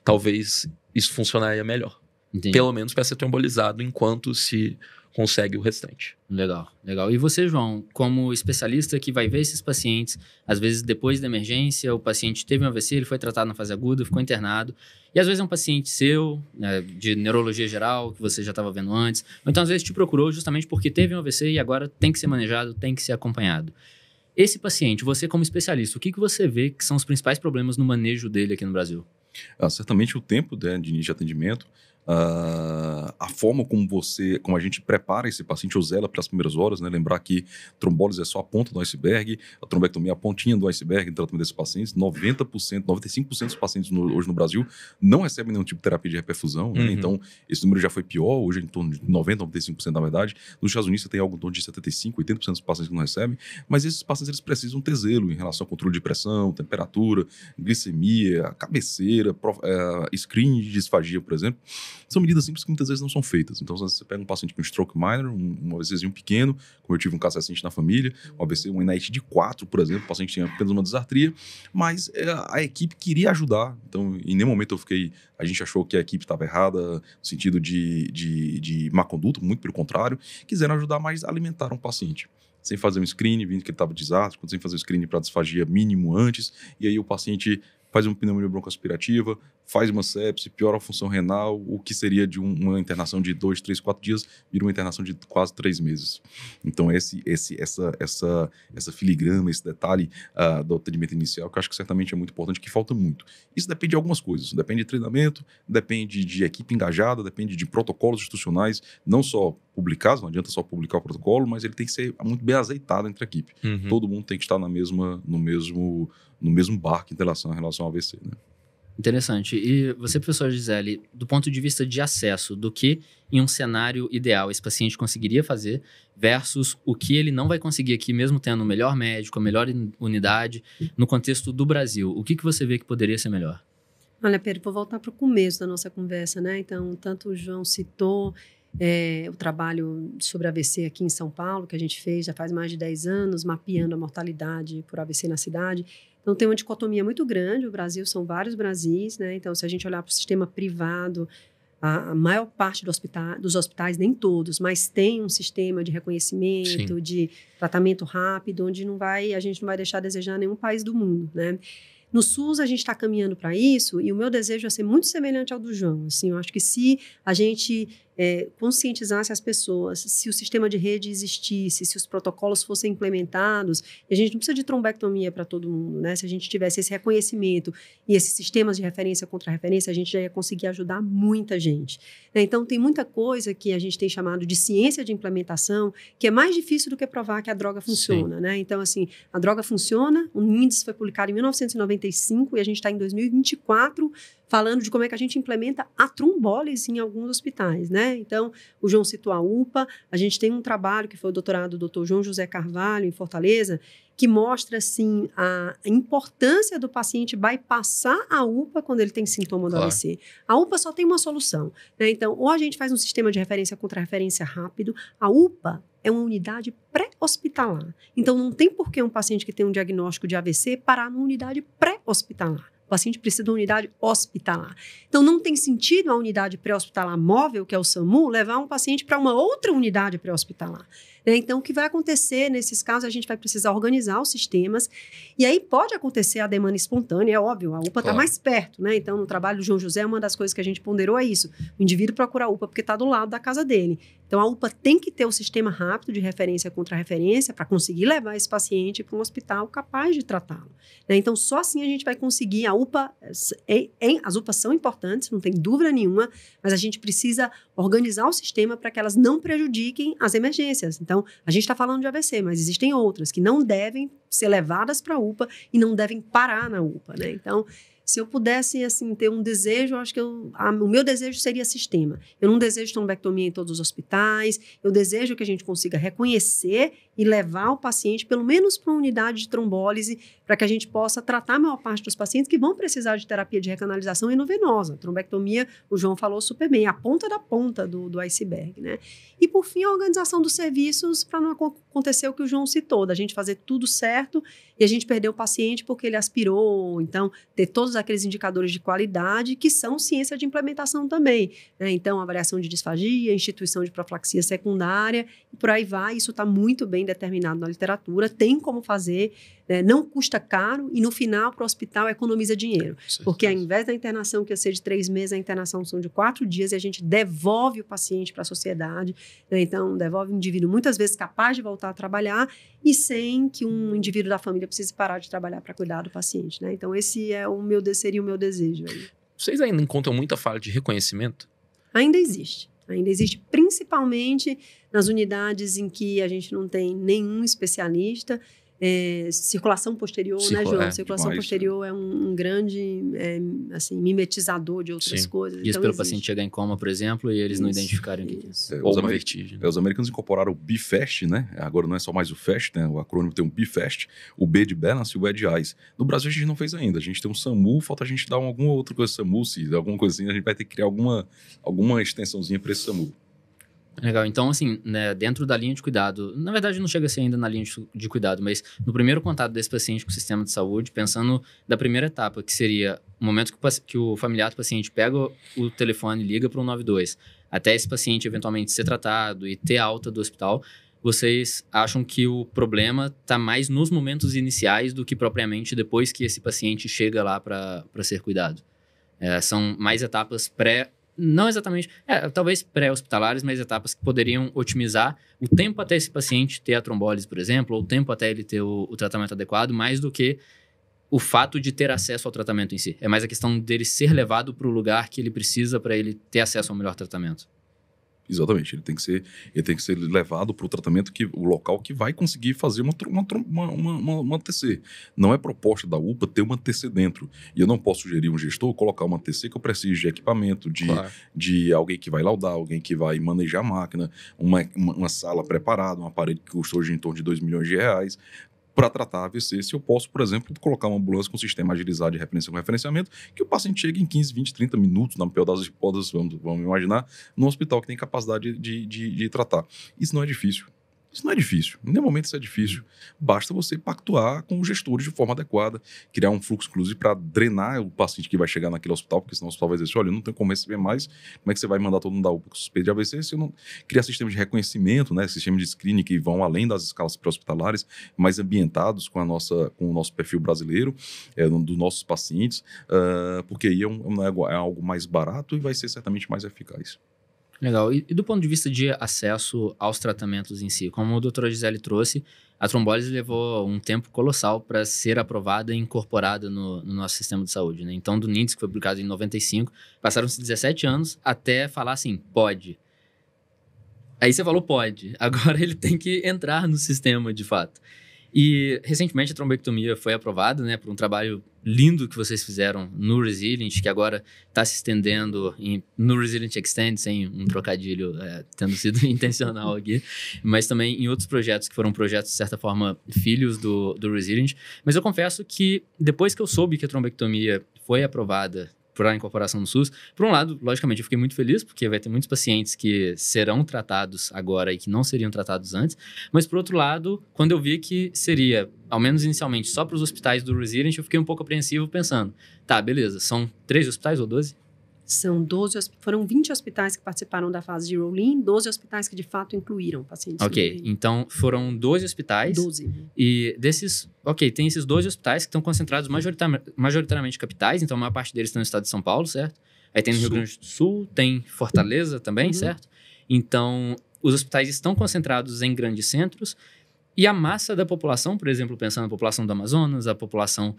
talvez isso funcionaria melhor. Entendi. Pelo menos para ser trombolizado enquanto se consegue o restante. Legal. E você, João, como especialista que vai ver esses pacientes, às vezes depois da emergência, o paciente teve um AVC, ele foi tratado na fase aguda, ficou internado, e às vezes é um paciente seu, né, de neurologia geral, que você já estava vendo antes, ou então às vezes te procurou justamente porque teve um AVC e agora tem que ser manejado, tem que ser acompanhado. Esse paciente, você como especialista, o que você vê que são os principais problemas no manejo dele aqui no Brasil? Certamente o tempo de início de atendimento, a forma como a gente prepara esse paciente ou zela para as primeiras horas, né? Lembrar que trombólise é só a ponta do iceberg, a trombectomia é a pontinha do iceberg no tratamento desses pacientes. 90%, 95% dos pacientes hoje no Brasil não recebem nenhum tipo de terapia de reperfusão, né? Então esse número já foi pior, hoje é em torno de 90%, 95% na verdade. Nos Estados Unidos você tem algo em torno de 75%, 80% dos pacientes que não recebem, mas esses pacientes eles precisam ter zelo em relação ao controle de pressão, temperatura, glicemia, cabeceira, screening de disfagia, por exemplo. São medidas simples que muitas vezes não são feitas. Então, se você pega um paciente com stroke minor, um AVCzinho pequeno, como eu tive um caso recente na família, um AVC, um NIT de 4, por exemplo, o paciente tinha apenas uma desartria, mas a equipe queria ajudar. Então, em nenhum momento a gente achou que a equipe estava errada no sentido de má conduta, muito pelo contrário, quiseram ajudar, mas alimentaram o paciente. Sem fazer um screening, vindo que ele estava desastre, sem fazer um screening para disfagia mínimo antes, e aí o paciente faz uma pneumonia broncoaspirativa, faz uma sepse, piora a função renal, o que seria de uma internação de 2, 3, 4 dias, vira uma internação de quase 3 meses. Então, essa filigrana, esse detalhe do atendimento inicial, que eu acho que certamente é muito importante, que falta muito. Isso depende de algumas coisas, depende de treinamento, depende de equipe engajada, depende de protocolos institucionais, não só publicados, não adianta só publicar o protocolo, mas ele tem que ser muito bem azeitado entre a equipe. Todo mundo tem que estar no mesmo barco em relação ao AVC, né? Interessante. E você, professor Gisele, do ponto de vista de acesso, do que em um cenário ideal esse paciente conseguiria fazer versus o que ele não vai conseguir aqui, mesmo tendo o melhor médico, a melhor unidade, no contexto do Brasil, o que você vê que poderia ser melhor? Olha, Pedro, vou voltar para o começo da nossa conversa, né? Então, tanto o João citou o trabalho sobre AVC aqui em São Paulo, que a gente fez já faz mais de 10 anos, mapeando a mortalidade por AVC na cidade. Então, tem uma dicotomia muito grande. O Brasil são vários Brasis, né? Então, se a gente olhar para o sistema privado, a maior parte dos hospitais, nem todos, mas tem um sistema de reconhecimento, de tratamento rápido, onde a gente não vai deixar a desejar nenhum país do mundo, né? No SUS, a gente está caminhando para isso, e o meu desejo é ser muito semelhante ao do João. Assim, eu acho que se a gente conscientizasse as pessoas, se o sistema de rede existisse, se os protocolos fossem implementados, e a gente não precisa de trombectomia para todo mundo, né? Se a gente tivesse esse reconhecimento e esses sistemas de referência contra referência, a gente já ia conseguir ajudar muita gente, né? Então, tem muita coisa que a gente tem chamado de ciência de implementação, que é mais difícil do que provar que a droga funciona, né? Então, assim, a droga funciona, o índice foi publicado em 1991, 95 e a gente está em 2024 falando de como é que a gente implementa a trombólise em alguns hospitais, né? Então, o João citou a UPA, a gente tem um trabalho que foi o doutorado do Dr. João José Carvalho, em Fortaleza, que mostra, assim, a importância do paciente bypassar a UPA quando ele tem sintoma do AVC. A UPA só tem uma solução, né? Então, ou a gente faz um sistema de referência contra referência rápido, a UPA é uma unidade pré-hospitalar. Então, não tem por que um paciente que tem um diagnóstico de AVC parar numa unidade pré-hospitalar. O paciente precisa de uma unidade hospitalar. Então, não tem sentido a unidade pré-hospitalar móvel, que é o SAMU, levar um paciente para uma outra unidade pré-hospitalar. Né? Então, o que vai acontecer nesses casos, a gente vai precisar organizar os sistemas, e aí pode acontecer a demanda espontânea, é óbvio, a UPA está mais perto, né? Então, no trabalho do João José, uma das coisas que a gente ponderou é isso, o indivíduo procura a UPA porque está do lado da casa dele. Então, a UPA tem que ter o sistema rápido de referência contra referência para conseguir levar esse paciente para um hospital capaz de tratá-lo. Né? Então, só assim a gente vai conseguir. A UPA, as UPAs são importantes, não tem dúvida nenhuma, mas a gente precisa organizar o sistema para que elas não prejudiquem as emergências. Então, a gente está falando de AVC, mas existem outras que não devem ser levadas para a UPA e não devem parar na UPA. Né? Então, se eu pudesse, assim, ter um desejo, eu acho que o meu desejo seria sistema. Eu não desejo trombectomia em todos os hospitais, eu desejo que a gente consiga reconhecer e levar o paciente, pelo menos para uma unidade de trombólise, para que a gente possa tratar a maior parte dos pacientes que vão precisar de terapia de recanalização endovenosa. Trombectomia, o João falou super bem, a ponta da ponta do iceberg, né? E, por fim, a organização dos serviços para não acontecer o que o João citou, da gente fazer tudo certo e a gente perder o paciente porque ele aspirou. Então, ter todos aqueles indicadores de qualidade que são ciência de implementação também, né? Então, avaliação de disfagia, instituição de profilaxia secundária, e por aí vai. Isso está muito bem determinado na literatura, tem como fazer, né? Não custa caro e, no final, para o hospital, economiza dinheiro. Porque, ao invés da internação que ia ser de 3 meses, a internação são de 4 dias e a gente devolve o paciente para a sociedade, né? Então, devolve o indivíduo, muitas vezes, capaz de voltar a trabalhar e sem que um indivíduo da família precise parar de trabalhar para cuidar do paciente, né? Então, esse é seria o meu desejo. Aí. Vocês ainda encontram muita falha de reconhecimento? Ainda existe, principalmente nas unidades em que a gente não tem nenhum especialista. Circulação posterior, né, João? Circulação demais, posterior é um grande assim, mimetizador de outras coisas. Isso então, pelo paciente chegar em coma, por exemplo, e eles não identificarem o que é isso. Ou uma vertigem. Os americanos incorporaram o BFAST, né? Agora não é só mais o FAST, né? O acrônimo tem um BFAST, o B de Balance e o E de Eyes. No Brasil a gente não fez ainda. A gente tem um SAMU, falta a gente dar alguma outra coisa, SAMU, se alguma coisinha, a gente vai ter que criar alguma extensãozinha para esse SAMU. Legal, então assim, né, dentro da linha de cuidado, na verdade não chega a ser ainda na linha de cuidado, mas no primeiro contato desse paciente com o sistema de saúde, pensando da primeira etapa, que seria o momento que o familiar do paciente pega o telefone e liga para o 192, até esse paciente eventualmente ser tratado e ter alta do hospital, vocês acham que o problema está mais nos momentos iniciais do que propriamente depois que esse paciente chega lá para ser cuidado? São mais etapas não exatamente, talvez pré-hospitalares, mas etapas que poderiam otimizar o tempo até esse paciente ter a trombólise, por exemplo, ou o tempo até ele ter o tratamento adequado, mais do que o fato de ter acesso ao tratamento em si. É mais a questão dele ser levado para o lugar que ele precisa para ele ter acesso ao melhor tratamento. Exatamente, ele tem que ser levado para o tratamento, o local que vai conseguir fazer uma TC. Não é proposta da UPA ter uma TC dentro. E eu não posso sugerir um gestor colocar uma TC que eu preciso de equipamento, de alguém que vai laudar, alguém que vai manejar a máquina, uma sala preparada, um aparelho que custa hoje em torno de R$2 milhões, para tratar AVC, se eu posso, por exemplo, colocar uma ambulância com sistema agilizado de referência com referenciamento, que o paciente chegue em 15, 20, 30 minutos, na pior das hipóteses, vamos imaginar, num hospital que tem capacidade de tratar. Isso não é difícil. Isso não é difícil. Em nenhum momento isso é difícil. Basta você pactuar com os gestores de forma adequada, criar um fluxo, inclusive, para drenar o paciente que vai chegar naquele hospital, porque senão o hospital vai dizer assim, olha, eu não tenho como receber mais, como é que você vai mandar todo mundo da UPA com suspeita de AVC se eu não criar sistemas de reconhecimento, né, sistemas de screening que vão além das escalas pré-hospitalares, mais ambientados com o nosso perfil brasileiro, dos nossos pacientes, porque aí é algo mais barato e vai ser certamente mais eficaz. Legal. E do ponto de vista de acesso aos tratamentos em si, como a doutora Gisele trouxe, a trombólise levou um tempo colossal para ser aprovada e incorporada no nosso sistema de saúde, né? Então, do NIDS, que foi publicado em 95, passaram-se 17 anos até falar assim, pode. Aí você falou pode, agora ele tem que entrar no sistema de fato. E, recentemente, a trombectomia foi aprovada, né, por um trabalho lindo que vocês fizeram no Resilient, que agora está se estendendo no Resilient Extend, sem um trocadilho tendo sido intencional aqui, mas também em outros projetos que foram projetos, de certa forma, filhos do Resilient. Mas eu confesso que depois que eu soube que a trombectomia foi aprovada para a incorporação no SUS, por um lado, logicamente, eu fiquei muito feliz, porque vai ter muitos pacientes que serão tratados agora e que não seriam tratados antes, mas por outro lado, quando eu vi que seria, ao menos inicialmente, só para os hospitais do Resilient, eu fiquei um pouco apreensivo pensando, tá, beleza, são 13 hospitais ou 12? São 12, foram 20 hospitais que participaram da fase de roll-in, 12 hospitais que de fato incluíram pacientes. Ok, então foram 12 hospitais. 12. E desses, tem esses 12 hospitais que estão concentrados majoritariamente capitais, então a maior parte deles estão no estado de São Paulo, certo? Aí tem no Rio Grande do Sul, tem Fortaleza também, certo? Então, os hospitais estão concentrados em grandes centros e a massa da população, por exemplo, pensando na população do Amazonas, a população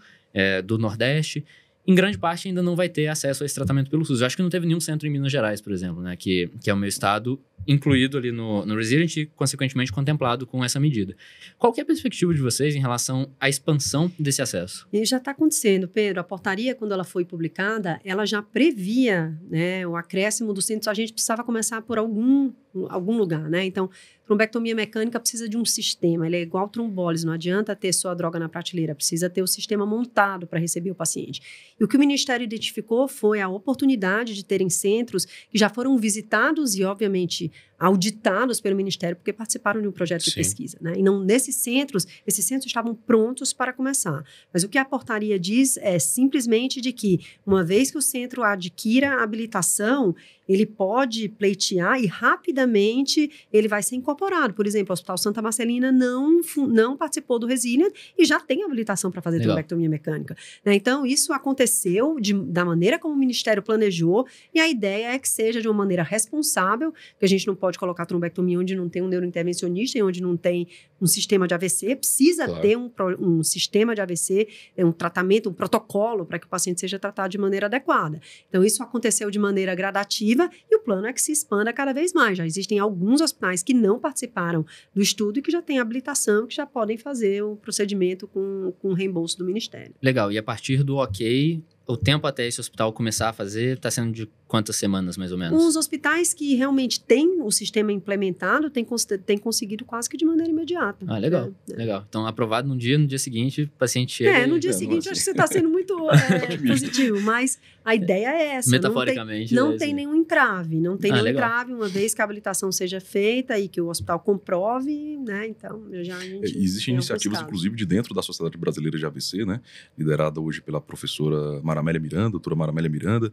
do Nordeste, em grande parte ainda não vai ter acesso a esse tratamento pelo SUS. Eu acho que não teve nenhum centro em Minas Gerais, por exemplo, né, que é o meu estado, incluído ali no Resilient e, consequentemente, contemplado com essa medida. Qual que é a perspectiva de vocês em relação à expansão desse acesso? E já está acontecendo, Pedro. A portaria, quando ela foi publicada, ela já previa, né, o acréscimo dos centros. A gente precisava começar por algum lugar, né? Então, trombectomia mecânica precisa de um sistema. Ele é igual trombólise, não adianta ter só a droga na prateleira, precisa ter o sistema montado para receber o paciente. E o que o Ministério identificou foi a oportunidade de terem centros que já foram visitados e, obviamente, auditados pelo Ministério, porque participaram de um projeto de pesquisa, né? E não, esses centros estavam prontos para começar. Mas o que a portaria diz é simplesmente de que, uma vez que o centro adquira a habilitação, ele pode pleitear e rapidamente ele vai ser incorporado. Por exemplo, o Hospital Santa Marcelina não participou do Resilient e já tem habilitação para fazer trombectomia mecânica, né? Então, isso aconteceu da maneira como o Ministério planejou e a ideia é que seja de uma maneira responsável, que a gente não pode colocar trombectomia onde não tem um neurointervencionista e onde não tem um sistema de AVC, precisa ter um sistema de AVC, um tratamento, um protocolo para que o paciente seja tratado de maneira adequada. Então, isso aconteceu de maneira gradativa e o plano é que se expanda cada vez mais. Já existem alguns hospitais que não participaram do estudo e que já têm habilitação, que já podem fazer o procedimento com reembolso do Ministério. Legal, e a partir do o tempo até esse hospital começar a fazer está sendo de quantas semanas, mais ou menos? Os hospitais que realmente têm o sistema implementado têm conseguido quase que de maneira imediata. Ah, legal, legal. Então, aprovado no dia seguinte, o paciente chega... no dia seguinte, acho que você está sendo muito positivo, mas a ideia é essa. Metaforicamente. Não tem nenhum entrave, uma vez que a habilitação seja feita e que o hospital comprove, né, então já a gente... Existem iniciativas, inclusive, de dentro da Sociedade Brasileira de AVC, né, liderada hoje pela professora doutora Maramélia Miranda,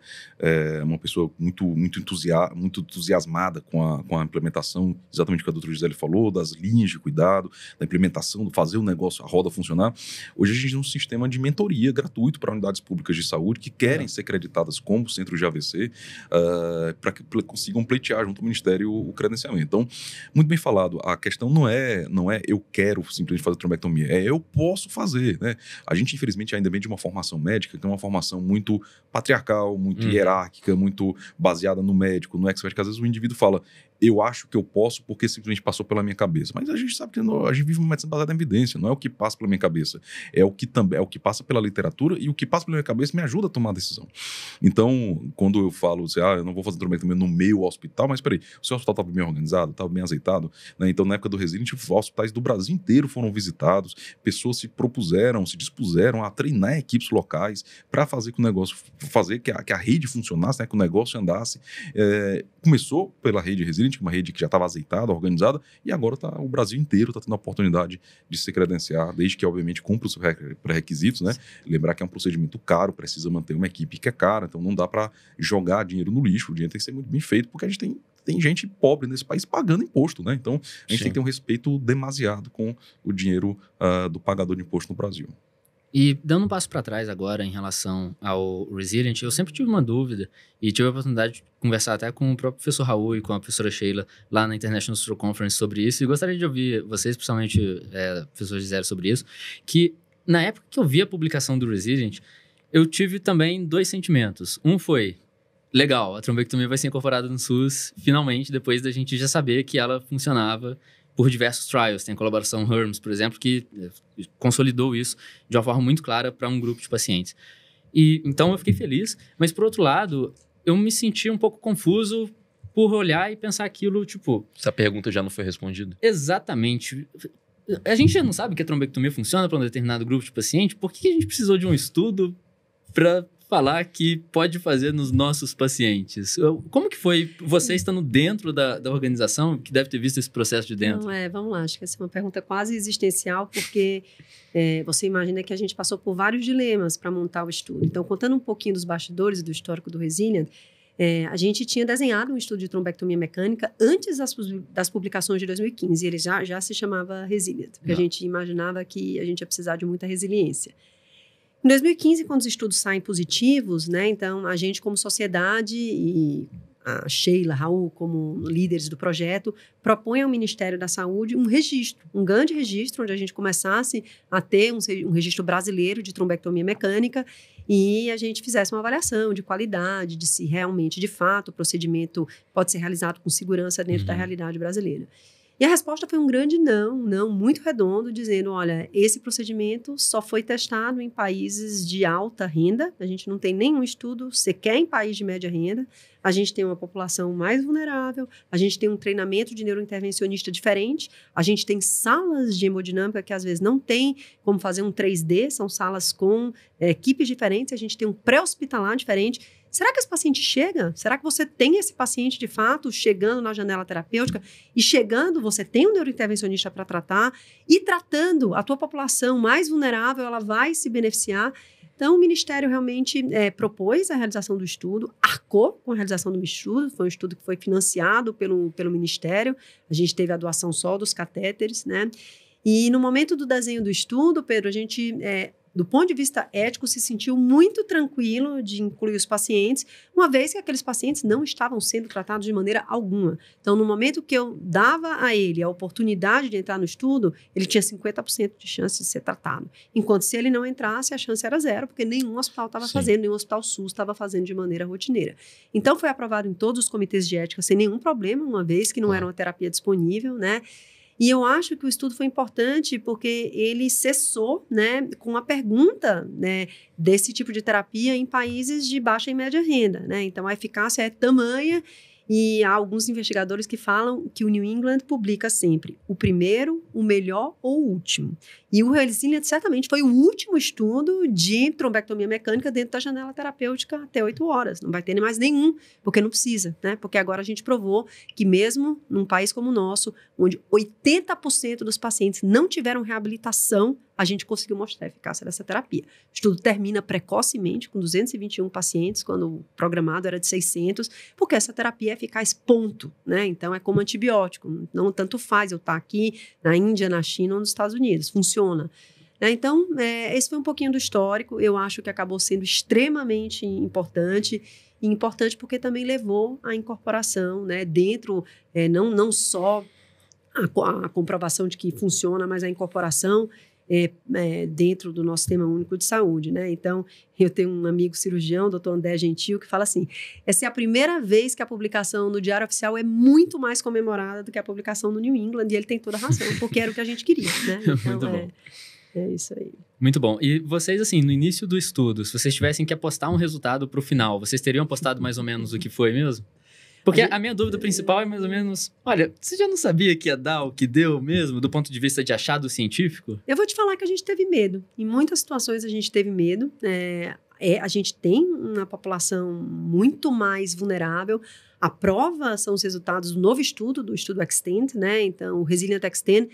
uma pessoa muito entusiasmada com a implementação, exatamente o que a doutora Gisele falou, das linhas de cuidado, da implementação, de fazer o negócio, a roda funcionar. Hoje a gente tem um sistema de mentoria gratuito para unidades públicas de saúde que querem ser acreditadas como centros de AVC, para que consigam pleitear junto ao Ministério o credenciamento. Então, muito bem falado, a questão não é eu quero simplesmente fazer trombectomia, eu posso fazer, né? A gente, infelizmente, ainda vem de uma formação médica, que é uma formação muito patriarcal, muito hierárquica, muito baseada no médico, no expert, que às vezes o indivíduo fala, eu acho que eu posso porque simplesmente passou pela minha cabeça. Mas a gente sabe que a gente vive uma medicina baseada em evidência, não é o que passa pela minha cabeça, é o que passa pela literatura e o que passa pela minha cabeça me ajuda a tomar a decisão. Então, quando eu falo, eu não vou fazer trombectomia no meu hospital, mas peraí, o seu hospital estava bem organizado, estava bem azeitado, né? Então, na época do Resilient, hospitais do Brasil inteiro foram visitados, pessoas se dispuseram a treinar equipes locais para fazer que o negócio, que a rede funcionasse, né? Que o negócio andasse. Começou pela rede Resilient, uma rede que já estava azeitada, organizada, e agora o Brasil inteiro está tendo a oportunidade de se credenciar, desde que, obviamente, cumpra os pré-requisitos, né? Lembrar que é um procedimento caro, precisa manter uma equipe que é cara, então não dá para jogar dinheiro no lixo, o dinheiro tem que ser muito bem feito, porque a gente tem gente pobre nesse país pagando imposto, né? Então, a gente tem que ter um respeito demasiado com o dinheiro do pagador de imposto no Brasil. E dando um passo para trás agora em relação ao Resilient, eu sempre tive uma dúvida e tive a oportunidade de conversar até com o próprio professor Raul e com a professora Sheila lá na International Stroke Conference sobre isso, e gostaria de ouvir vocês, principalmente professor Gisele, sobre isso, que na época que eu vi a publicação do Resilient, eu tive também dois sentimentos. Um foi, legal, a trombectomia vai ser incorporada no SUS, finalmente, depois da gente já saber que ela funcionava por diversos trials. Tem a colaboração HERMS, por exemplo, que consolidou isso de uma forma muito clara para um grupo de pacientes. E então eu fiquei feliz, mas por outro lado, eu me senti um pouco confuso por olhar e pensar aquilo, tipo... Essa pergunta já não foi respondida? Exatamente. A gente já não sabe que a trombectomia funciona para um determinado grupo de paciente, por que a gente precisou de um estudo para falar que pode fazer nos nossos pacientes? Como que foi você estando dentro da organização, que deve ter visto esse processo de dentro? Não, vamos lá, acho que essa é uma pergunta quase existencial, porque você imagina que a gente passou por vários dilemas para montar o estudo. Então, contando um pouquinho dos bastidores e do histórico do Resilient, a gente tinha desenhado um estudo de trombectomia mecânica antes das publicações de 2015, e ele já se chamava Resilient, porque a gente imaginava que a gente ia precisar de muita resiliência. Em 2015, quando os estudos saem positivos, né, então a gente como sociedade e a Sheila, Raul, como líderes do projeto, propõe ao Ministério da Saúde um registro, um grande registro, onde a gente começasse a ter um registro brasileiro de trombectomia mecânica e a gente fizesse uma avaliação de qualidade, de se realmente, de fato, o procedimento pode ser realizado com segurança dentro da realidade brasileira. E a resposta foi um grande não muito redondo, dizendo, olha, esse procedimento só foi testado em países de alta renda, a gente não tem nenhum estudo sequer em país de média renda, a gente tem uma população mais vulnerável, a gente tem um treinamento de neurointervencionista diferente, a gente tem salas de hemodinâmica que às vezes não tem como fazer um 3D, são salas com equipes diferentes, a gente tem um pré-hospitalar diferente. Será que esse paciente chega? Será que você tem esse paciente, de fato, chegando na janela terapêutica? E chegando, você tem um neurointervencionista para tratar e tratando a tua população mais vulnerável, ela vai se beneficiar. Então, o Ministério realmente propôs a realização do estudo, arcou com a realização do estudo, foi um estudo que foi financiado pelo Ministério, a gente teve a doação só dos catéteres, né? E no momento do desenho do estudo, Pedro, a gente... do ponto de vista ético, se sentiu muito tranquilo de incluir os pacientes, uma vez que aqueles pacientes não estavam sendo tratados de maneira alguma. Então, no momento que eu dava a ele a oportunidade de entrar no estudo, ele tinha 50% de chance de ser tratado. Enquanto se ele não entrasse, a chance era zero, porque nenhum hospital estava fazendo, nenhum hospital SUS estava fazendo de maneira rotineira. Então, foi aprovado em todos os comitês de ética sem nenhum problema, uma vez que não era uma terapia disponível, né? E eu acho que o estudo foi importante porque ele cessou, né, com a pergunta, né, desse tipo de terapia em países de baixa e média renda, né? Então, a eficácia é tamanha e há alguns investigadores que falam que o New England publica sempre o primeiro, o melhor ou o último. E o Resilient certamente foi o último estudo de trombectomia mecânica dentro da janela terapêutica até 8 horas. Não vai ter mais nenhum, porque não precisa, né? Porque agora a gente provou que mesmo num país como o nosso, onde 80% dos pacientes não tiveram reabilitação, a gente conseguiu mostrar a eficácia dessa terapia. O estudo termina precocemente, com 221 pacientes, quando o programado era de 600, porque essa terapia é eficaz, ponto, né? Então, é como antibiótico, não tanto faz eu estar aqui na Índia, na China ou nos Estados Unidos, funciona. Então, esse foi um pouquinho do histórico, eu acho que acabou sendo extremamente importante, e importante porque também levou à incorporação, né, dentro, não só a comprovação de que funciona, mas a incorporação dentro do nosso Sistema Único de Saúde, né? Então, eu tenho um amigo cirurgião, o Dr. André Gentil, que fala assim, essa é a primeira vez que a publicação no Diário Oficial é muito mais comemorada do que a publicação no New England, e ele tem toda a razão, porque era o que a gente queria, né? Então, muito bom. É isso aí. Muito bom. E vocês, assim, no início do estudo, se vocês tivessem que apostar um resultado para o final, vocês teriam apostado mais ou menos o que foi mesmo? Porque a minha dúvida principal é mais ou menos... Olha, você já não sabia que ia dar o que deu mesmo, do ponto de vista de achado científico? Eu vou te falar que a gente teve medo. Em muitas situações a gente teve medo. A gente tem uma população muito mais vulnerável. A prova são os resultados do novo estudo, do estudo Extend, né? Então, o Resilient Extend,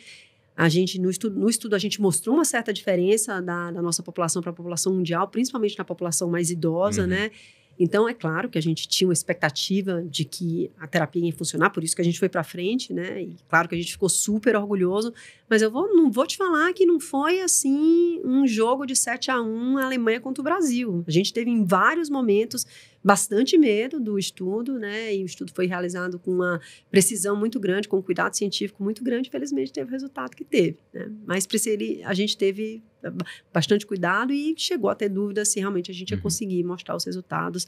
no estudo a gente mostrou uma certa diferença da nossa população para a população mundial, principalmente na população mais idosa, né? Então, é claro que a gente tinha uma expectativa de que a terapia ia funcionar, por isso que a gente foi para frente, né? E claro que a gente ficou super orgulhoso, mas não vou te falar que não foi, assim, um jogo de 7-1 a Alemanha contra o Brasil. A gente teve, em vários momentos, bastante medo do estudo, né? E o estudo foi realizado com uma precisão muito grande, com um cuidado científico muito grande. Felizmente, teve o resultado que teve, né? Mas a gente teve bastante cuidado e chegou a ter dúvidas se realmente a gente ia conseguir mostrar os resultados.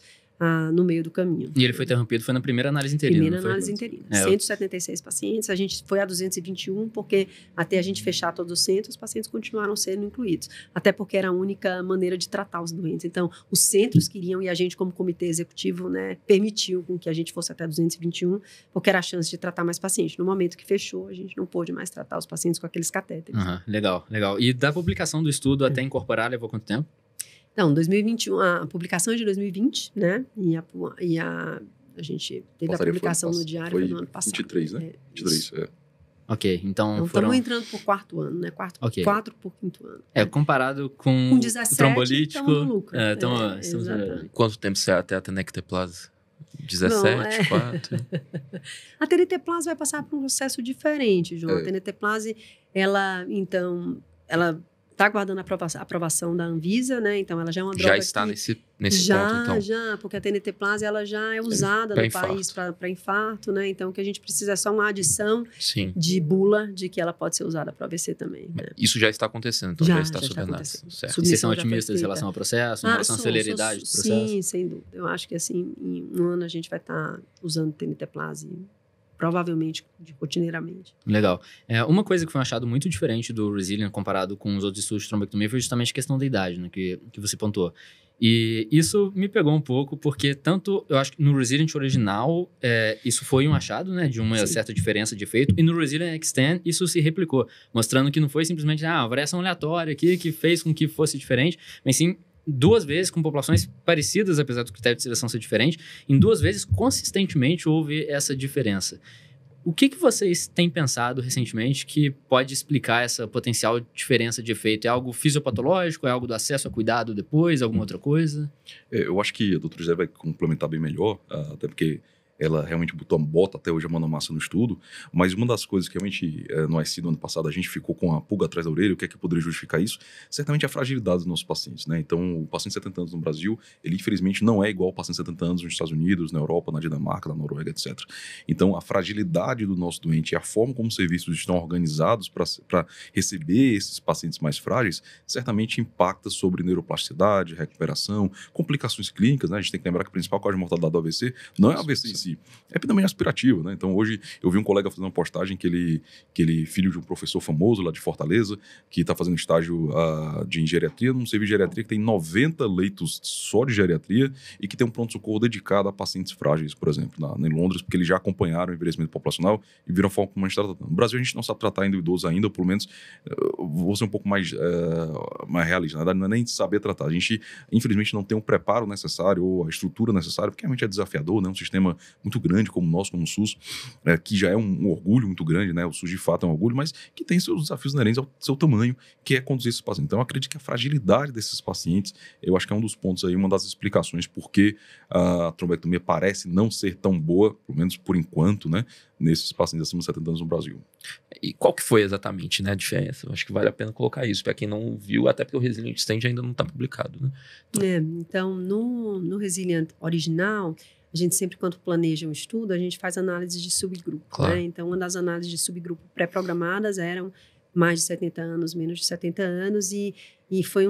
no meio do caminho. E ele foi interrompido, foi na primeira análise interina. Primeira análise interina. 176 pacientes, a gente foi a 221, porque até a gente fechar todos os centros, os pacientes continuaram sendo incluídos. Até porque era a única maneira de tratar os doentes. Então, os centros queriam, e a gente, como comitê executivo, né, permitiu com que a gente fosse até 221, porque era a chance de tratar mais pacientes. No momento que fechou, a gente não pôde mais tratar os pacientes com aqueles catéteres. Legal. E da publicação do estudo até incorporar, levou quanto tempo? Então, 2021, a publicação é de 2020, né? E a gente teve a publicação no diário foi no ano passado. 23, né? 23, Ok, então estamos entrando por quarto ano, né? Quatro por quinto ano. Comparado com 17, o trombolítico... estamos no lucro. Estamos Quanto tempo você até a tenecteplase? 17, 4? A tenecteplase vai passar por um processo diferente, João. A tenecteplase, ela está aguardando a aprovação da Anvisa, né? Então, ela já é uma droga já está nesse ponto, então. Já, porque a tenecteplase, ela já é usada no país para infarto, né? Então, o que a gente precisa é só uma adição de bula de que ela pode ser usada para AVC também. Né? Isso já está acontecendo, então já está sob análise. Vocês são otimistas em relação ao processo, em relação à celeridade do processo? Sim, sem dúvida. Eu acho que, assim, em um ano a gente vai estar usando tenecteplase provavelmente rotineiramente. Legal. Uma coisa que foi um achado muito diferente do Resilient comparado com os outros estudos de trombectomia foi justamente a questão da idade, né, que você pontuou. E isso me pegou um pouco, porque tanto, eu acho que no Resilient original, isso foi um achado, né, de uma certa diferença de efeito, e no Resilient Extend isso se replicou, mostrando que não foi simplesmente uma variação aleatória aqui que fez com que fosse diferente, mas sim 2 vezes com populações parecidas, apesar do critério de seleção ser diferente, em 2 vezes consistentemente houve essa diferença. O que vocês têm pensado recentemente que pode explicar essa potencial diferença de efeito? É algo fisiopatológico? É algo do acesso a cuidado depois? Alguma outra coisa? Eu acho que a doutora José vai complementar bem melhor, até porque ela realmente bota até hoje a mão na massa no estudo, mas uma das coisas que realmente no IC do ano passado a gente ficou com a pulga atrás da orelha, o que é que poderia justificar isso? Certamente a fragilidade dos nossos pacientes, né? Então, o paciente de 70 anos no Brasil, ele infelizmente não é igual ao paciente de 70 anos nos Estados Unidos, na Europa, na Dinamarca, na Noruega, etc. Então, a fragilidade do nosso doente e a forma como os serviços estão organizados para receber esses pacientes mais frágeis, certamente impacta sobre neuroplasticidade, recuperação, complicações clínicas, né? A gente tem que lembrar que a principal causa de mortalidade do AVC não é o AVC em si, é epidemia aspirativa, né? Então, hoje, eu vi um colega fazendo uma postagem que ele filho de um professor famoso lá de Fortaleza, que está fazendo estágio de geriatria, num serviço de geriatria que tem 90 leitos só de geriatria e que tem um pronto-socorro dedicado a pacientes frágeis, por exemplo, em Londres, porque eles já acompanharam o envelhecimento populacional e viram a forma como a gente está tratando. No Brasil, a gente não sabe tratar ainda o idoso ainda, ou pelo menos, vou ser um pouco mais realista. Na verdade, não é nem saber tratar. A gente, infelizmente, não tem o preparo necessário ou a estrutura necessária, porque realmente é desafiador, né? Um sistema muito grande como o nosso, como o SUS, que já é um orgulho muito grande, né? O SUS de fato é um orgulho, mas que tem seus desafios inerentes ao seu tamanho, que é conduzir esses pacientes. Então, eu acredito que a fragilidade desses pacientes, eu acho que é um dos pontos aí, uma das explicações por que a trombectomia parece não ser tão boa, pelo menos por enquanto, né? Nesses pacientes acima de 70 anos no Brasil. E qual que foi exatamente, né, a diferença? Eu acho que vale a pena colocar isso, para quem não viu, até porque o Resilient Extend ainda não está publicado, né? Então, no Resilient original, a gente sempre, quando planeja um estudo, a gente faz análise de subgrupo. Claro. Né? Então, uma das análises de subgrupo pré-programadas eram mais de 70 anos, menos de 70 anos, e foi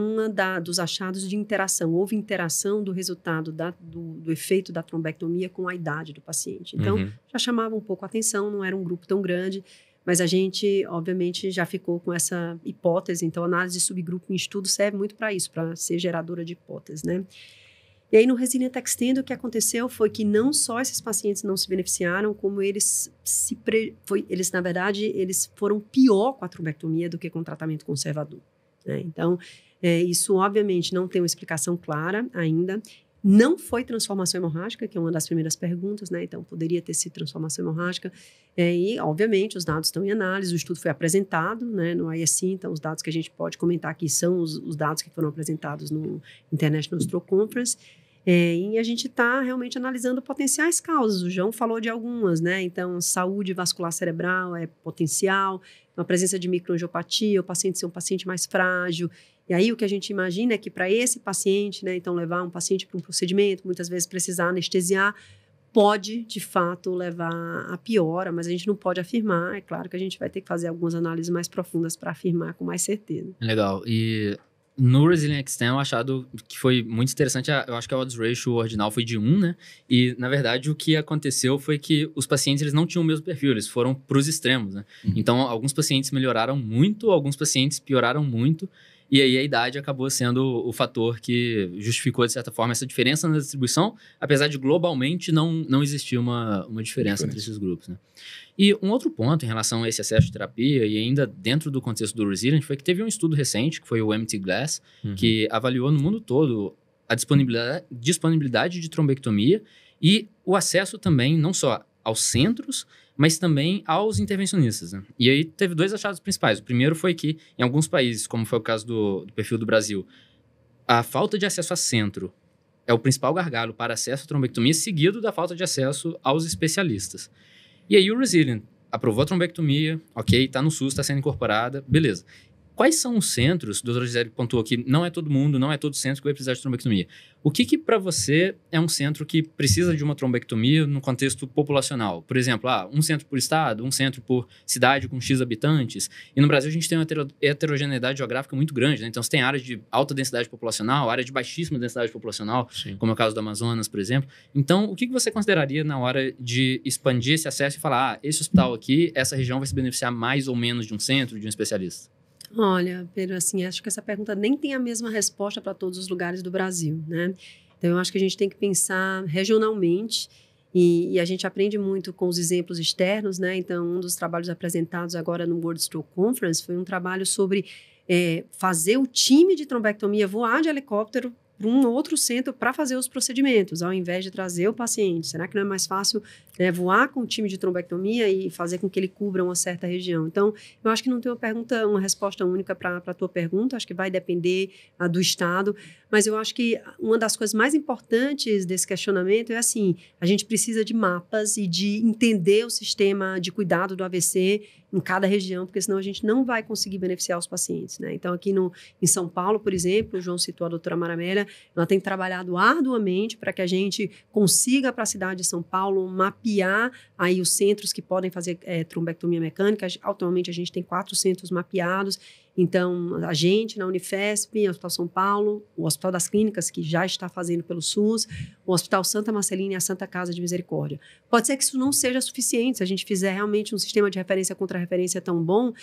dos achados de interação. Houve interação do resultado do efeito da trombectomia com a idade do paciente. Então, já chamava um pouco a atenção, não era um grupo tão grande, mas a gente, obviamente, já ficou com essa hipótese. Então, a análise de subgrupo em estudo serve muito para isso, para ser geradora de hipótese, né? E aí, no Resilient Extend, o que aconteceu foi que não só esses pacientes não se beneficiaram, como eles na verdade, eles foram pior com a trombectomia do que com o tratamento conservador. Né? Então, isso, obviamente, não tem uma explicação clara ainda. Não foi transformação hemorrágica, que é uma das primeiras perguntas, né? Então, poderia ter sido transformação hemorrágica. E, obviamente, os dados estão em análise, o estudo foi apresentado, né, no ISC, então os dados que a gente pode comentar aqui são os dados que foram apresentados no International Stroke Conference. E a gente está realmente analisando potenciais causas. O João falou de algumas, né? Então, saúde vascular cerebral é potencial, a presença de microangiopatia, o paciente ser um paciente mais frágil. E aí, o que a gente imagina é que para esse paciente, né, então levar um paciente para um procedimento, muitas vezes precisar anestesiar, pode, de fato, levar a piora, mas a gente não pode afirmar. É claro que a gente vai ter que fazer algumas análises mais profundas para afirmar com mais certeza. Legal. E No Resilient Extend, o achado que foi muito interessante, eu acho que a odds ratio ordinal foi de 1, né? E, na verdade, o que aconteceu foi que os pacientes eles não tinham o mesmo perfil, eles foram para os extremos, né? Então, alguns pacientes melhoraram muito, alguns pacientes pioraram muito, e aí a idade acabou sendo o fator que justificou, de certa forma, essa diferença na distribuição, apesar de globalmente não existir uma diferença entre esses grupos, né? E um outro ponto em relação a esse acesso de terapia, e ainda dentro do contexto do Resilient, foi que teve um estudo recente, que foi o MT Glass, que avaliou no mundo todo a disponibilidade de trombectomia e o acesso também, não só aos centros, mas também aos intervencionistas, né? E aí teve 2 achados principais. O primeiro foi que, em alguns países, como foi o caso do perfil do Brasil, a falta de acesso a centro é o principal gargalo para acesso à trombectomia, seguido da falta de acesso aos especialistas. E aí o Resilient aprovou a trombectomia, ok, está no SUS, está sendo incorporada, beleza. Quais são os centros, o doutor Gisele pontuou que não é todo mundo, não é todo centro que vai precisar de trombectomia. O que para você é um centro que precisa de uma trombectomia no contexto populacional? Por exemplo, um centro por estado, um centro por cidade com X habitantes. E no Brasil a gente tem uma heterogeneidade geográfica muito grande, né? Então você tem áreas de alta densidade populacional, área de baixíssima densidade populacional, Sim. como é o caso do Amazonas, por exemplo. Então, o que você consideraria na hora de expandir esse acesso e falar, esse hospital aqui, essa região vai se beneficiar mais ou menos de um centro, de um especialista? Olha, Pedro, assim, acho que essa pergunta nem tem a mesma resposta para todos os lugares do Brasil, né? Então, eu acho que a gente tem que pensar regionalmente e a gente aprende muito com os exemplos externos, né? Então, um dos trabalhos apresentados agora no World Stroke Conference foi um trabalho sobre fazer o time de trombectomia voar de helicóptero para um outro centro para fazer os procedimentos, ao invés de trazer o paciente. Será que não é mais fácil voar com o time de trombectomia e fazer com que ele cubra uma certa região? Então, eu acho que não tem uma resposta única para a tua pergunta, acho que vai depender do estado, mas eu acho que uma das coisas mais importantes desse questionamento é assim, a gente precisa de mapas e de entender o sistema de cuidado do AVC em cada região, porque senão a gente não vai conseguir beneficiar os pacientes, né? Então, aqui em São Paulo, por exemplo, o João citou a doutora Mara Amélia, ela tem trabalhado arduamente para que a gente consiga, para a cidade de São Paulo, mapear aí os centros que podem fazer trombectomia mecânica. Atualmente, a gente tem 4 centros mapeados. Então, a gente, na Unifesp, o Hospital São Paulo, o Hospital das Clínicas, que já está fazendo pelo SUS, o Hospital Santa Marcelina e a Santa Casa de Misericórdia. Pode ser que isso não seja suficiente, se a gente fizer realmente um sistema de referência contra referência tão bom.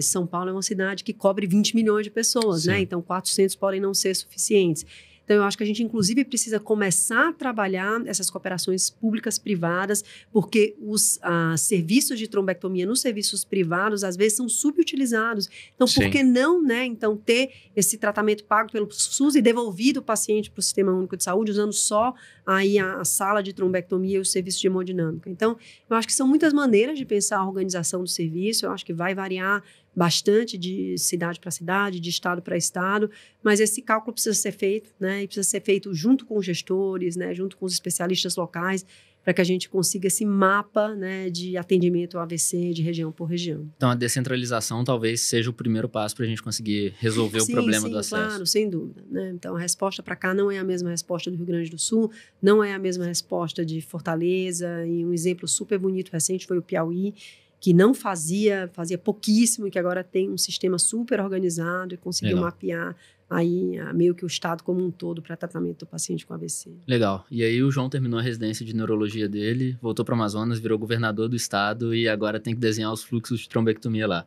São Paulo é uma cidade que cobre 20 milhões de pessoas, né? Então 400 podem não ser suficientes. Então, eu acho que a gente, inclusive, precisa começar a trabalhar essas cooperações públicas-privadas, porque os serviços de trombectomia nos serviços privados, às vezes, são subutilizados. Então, por que não, né? Então, ter esse tratamento pago pelo SUS e devolvido o paciente para o Sistema Único de Saúde, usando só aí a sala de trombectomia e o serviço de hemodinâmica. Então, eu acho que são muitas maneiras de pensar a organização do serviço, eu acho que vai variar bastante de cidade para cidade, de estado para estado, mas esse cálculo precisa ser feito, né? E precisa ser feito junto com os gestores, né? Junto com os especialistas locais, para que a gente consiga esse mapa, né, de atendimento ao AVC de região por região. Então, a descentralização talvez seja o primeiro passo para a gente conseguir resolver o problema do acesso. Claro, sem dúvida, né? Então, a resposta para cá não é a mesma resposta do Rio Grande do Sul, não é a mesma resposta de Fortaleza, e um exemplo super bonito recente foi o Piauí, que não fazia pouquíssimo e que agora tem um sistema super organizado e conseguiu mapear aí meio que o estado como um todo para tratamento do paciente com AVC. Legal. E aí o João terminou a residência de neurologia dele, voltou para o Amazonas, virou governador do estado e agora tem que desenhar os fluxos de trombectomia lá.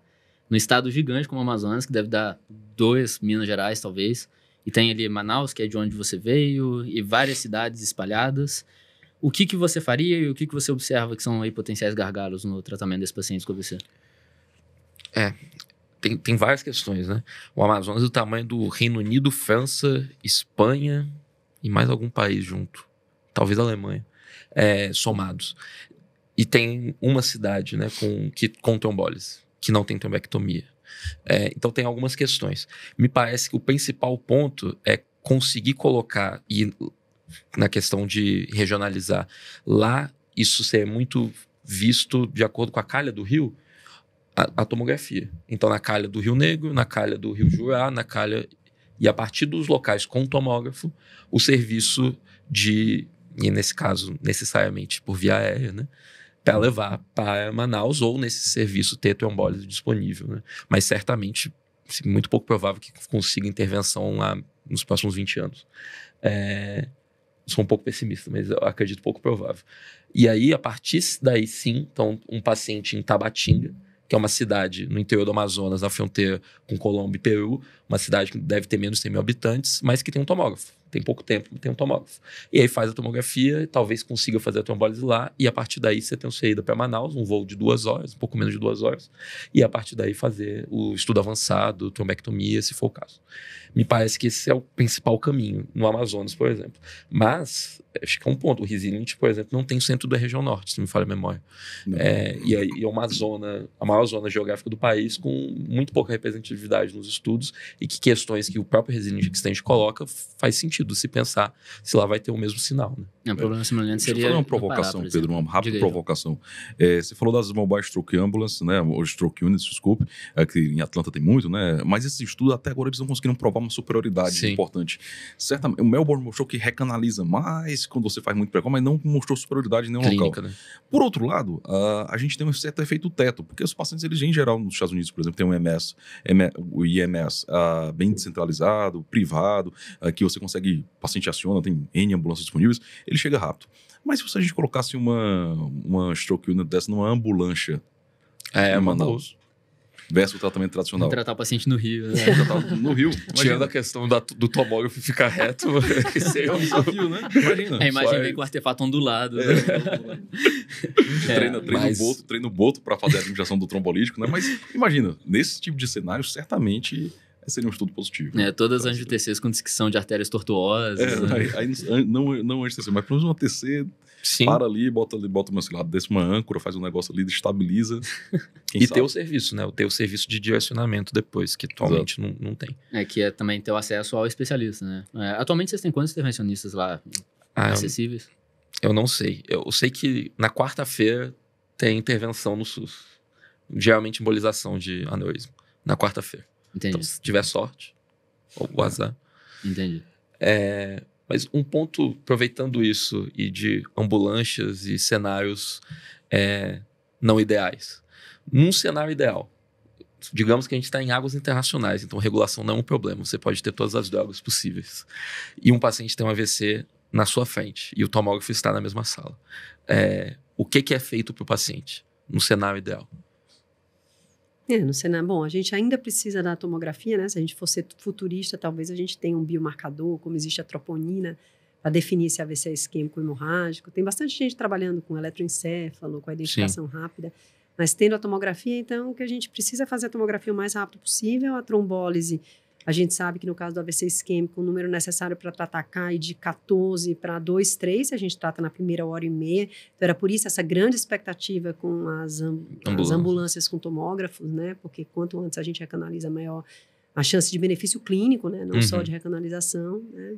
No estado gigante como o Amazonas, que deve dar 2 Minas Gerais talvez, e tem ali Manaus, que é de onde você veio, e várias cidades espalhadas. O que você faria e o que você observa que são aí potenciais gargalos no tratamento desses pacientes com AVC? Tem várias questões, né? O Amazonas é do tamanho do Reino Unido, França, Espanha e mais algum país junto. Talvez a Alemanha, somados. E tem uma cidade, né, com trombólise, que não tem trombectomia. Então tem algumas questões. Me parece que o principal ponto é conseguir colocar, e na questão de regionalizar, lá isso ser muito visto de acordo com a calha do rio, a tomografia. Então, na calha do Rio Negro, na calha do Rio Jurá, e a partir dos locais com tomógrafo, o serviço e nesse caso, necessariamente por via aérea, né, para levar para Manaus ou nesse serviço ter trombólise disponível, né? Mas certamente muito pouco provável que consiga intervenção nos próximos 20 anos. Sou um pouco pessimista, mas eu acredito pouco provável. E aí, a partir daí, sim, então, um paciente em Tabatinga, que é uma cidade no interior do Amazonas, na fronteira com Colômbia e Peru, uma cidade que deve ter menos de 100 mil habitantes, mas que tem um tomógrafo. Tem pouco tempo, tem um tomógrafo. E aí faz a tomografia, e talvez consiga fazer a trombólise lá, e a partir daí você tem uma ida para Manaus, um voo de 2 horas, um pouco menos de 2 horas, e a partir daí fazer o estudo avançado, trombectomia, se for o caso. Me parece que esse é o principal caminho no Amazonas, por exemplo. Mas, acho que é um ponto. O Rizinint, por exemplo, não tem centro da região norte, se não me falha a memória. E aí é a maior zona geográfica do país, com muito pouca representatividade nos estudos, e que questões que o próprio Rizinint Extend coloca faz sentido se pensar se lá vai ter o mesmo sinal. Né? O problema semelhante seria... Deixa eu fazer uma provocação, Pará, Pedro, uma rápida provocação. Você falou das Mobile Stroke Ambulance, né, ou Stroke Units, desculpe, que em Atlanta tem muito, né, mas esses estudos até agora eles não conseguiram provar uma superioridade importante. Certamente, o Melbourne mostrou que recanaliza mais quando você faz muito precoce, mas não mostrou superioridade em nenhum local. Né? Por outro lado, a gente tem um certo efeito teto, porque os pacientes, eles em geral, nos Estados Unidos, por exemplo, tem o IMS bem descentralizado, privado, que você consegue, o paciente aciona, tem N ambulâncias disponíveis, ele chega rápido. Mas se a gente colocasse uma stroke unit dessa numa ambulância em Manaus, versus o tratamento tradicional. Tratar o paciente no Rio. Né? No Rio. Tirando a questão do tomógrafo ficar reto, seria um desafio, né? Imagina. A imagem vem com o artefato ondulado. Né? Treina o boto para fazer a administração do trombolítico, né? Mas imagina, nesse tipo de cenário, certamente seria um estudo positivo. Todas as angiotecs com disecção de artérias tortuosas. Não angiotecê, mas pelo menos uma TC... Sim. Para ali, bota uma, sei lá, desce uma âncora, faz um negócio ali, estabiliza. E ter o serviço, né? Ter o serviço de direcionamento depois, que atualmente não tem. Que é também ter o acesso ao especialista, né? Atualmente vocês têm quantos intervencionistas lá acessíveis? Eu não sei. Eu sei que na quarta-feira tem intervenção no SUS. Geralmente embolização de aneurisma. Na quarta-feira. Entendi. Então, se tiver sorte, ou o azar. Entendi. Mas um ponto, aproveitando isso, e de ambulâncias e cenários não ideais. Num cenário ideal, digamos que a gente está em águas internacionais, então regulação não é um problema, você pode ter todas as drogas possíveis. E um paciente tem um AVC na sua frente, e o tomógrafo está na mesma sala. O que é feito para o paciente, no cenário ideal? No cenário, bom, a gente ainda precisa da tomografia, né? Se a gente for ser futurista, talvez a gente tenha um biomarcador, como existe a troponina, para definir se AVC é isquêmico ou hemorrágico. Tem bastante gente trabalhando com eletroencéfalo, com a identificação rápida. Mas tendo a tomografia, então, o que a gente precisa fazer a tomografia o mais rápido possível. A trombólise, a gente sabe que no caso do AVC isquêmico, o número necessário para tratar cai de 14 para 2, 3, a gente trata na primeira hora e meia. Então, era por isso essa grande expectativa com as ambulâncias com tomógrafos, né? Porque quanto antes a gente recanaliza, maior a chance de benefício clínico, né? Não só de recanalização, né?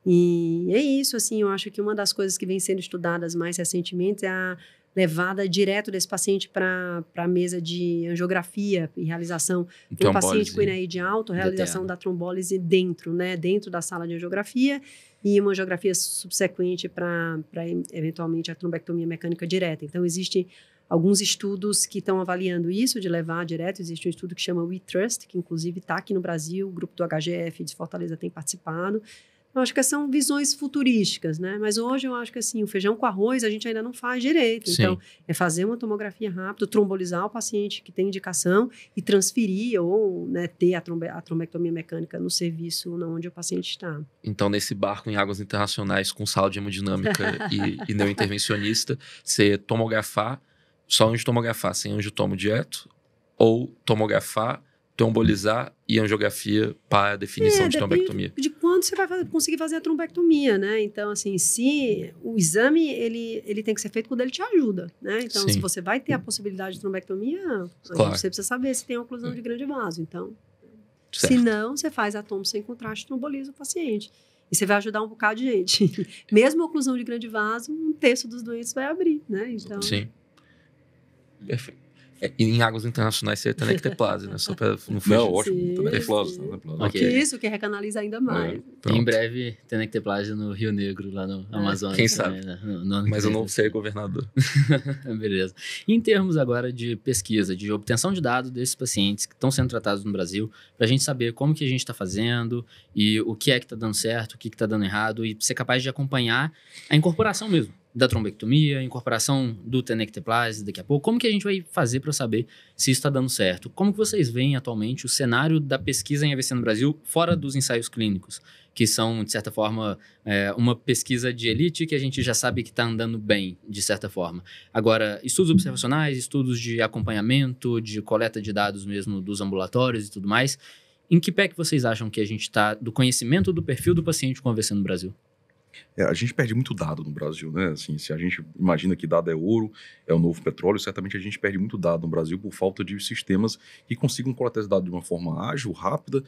E é isso, assim, eu acho que uma das coisas que vem sendo estudadas mais recentemente é a levada direto desse paciente para a mesa de angiografia e realização do paciente com INAID alto, realização da trombólise dentro, né, dentro da sala de angiografia e uma angiografia subsequente para eventualmente a trombectomia mecânica direta. Então, existem alguns estudos que estão avaliando isso, de levar direto. Existe um estudo que chama We Trust, que inclusive está aqui no Brasil, o grupo do HGF de Fortaleza tem participado. Eu acho que são visões futurísticas, né? Mas hoje eu acho que assim, o feijão com arroz a gente ainda não faz direito. Sim. Então, é fazer uma tomografia rápida, trombolizar o paciente que tem indicação e transferir ou, né, ter a trombectomia mecânica no serviço onde o paciente está. Então, nesse barco em águas internacionais com sala de hemodinâmica e neurointervencionista, você tomografar, só angiotomografar sem angiotomo direto ou tomografar, trombolizar e angiografia para a definição de trombectomia. De quando você vai conseguir fazer a trombectomia, né? Então, assim, se o exame, ele tem que ser feito quando ele te ajuda, né? Então, se você vai ter a possibilidade de trombectomia, você precisa saber se tem oclusão de grande vaso. Então, se não, você faz a tomo sem contraste e tromboliza o paciente. E você vai ajudar um bocado de gente. Mesmo a oclusão de grande vaso, 1/3 dos doentes vai abrir, né? Então... Sim. Perfeito. Em águas internacionais seria tenecteplase, né? Só pra não fugir. Não, ótimo. Sim, Tenecteplase. sim. Ok. Isso, que recanaliza ainda mais. Em breve, tenecteplase no Rio Negro, lá no Amazonas. Quem sabe? Né? No ano Mas que eu vem. não ser governador. Beleza. Em termos agora de pesquisa, de obtenção de dados desses pacientes que estão sendo tratados no Brasil, para a gente saber como que a gente está fazendo e o que é que está dando certo, o que está dando errado, e ser capaz de acompanhar a incorporação mesmo da trombectomia, a incorporação do tenecteplase daqui a pouco. Como que a gente vai fazer para saber se isso está dando certo? Como que vocês veem atualmente o cenário da pesquisa em AVC no Brasil fora dos ensaios clínicos, que são, de certa forma, uma pesquisa de elite que a gente já sabe que está andando bem, de certa forma. Agora, estudos observacionais, estudos de acompanhamento, de coleta de dados mesmo dos ambulatórios e tudo mais, em que pé que vocês acham que a gente está do conhecimento do perfil do paciente com AVC no Brasil? A gente perde muito dado no Brasil, né? Assim, se a gente imagina que dado é ouro, é o novo petróleo, certamente a gente perde muito dado no Brasil por falta de sistemas que consigam coletar esse dado de uma forma ágil, rápida,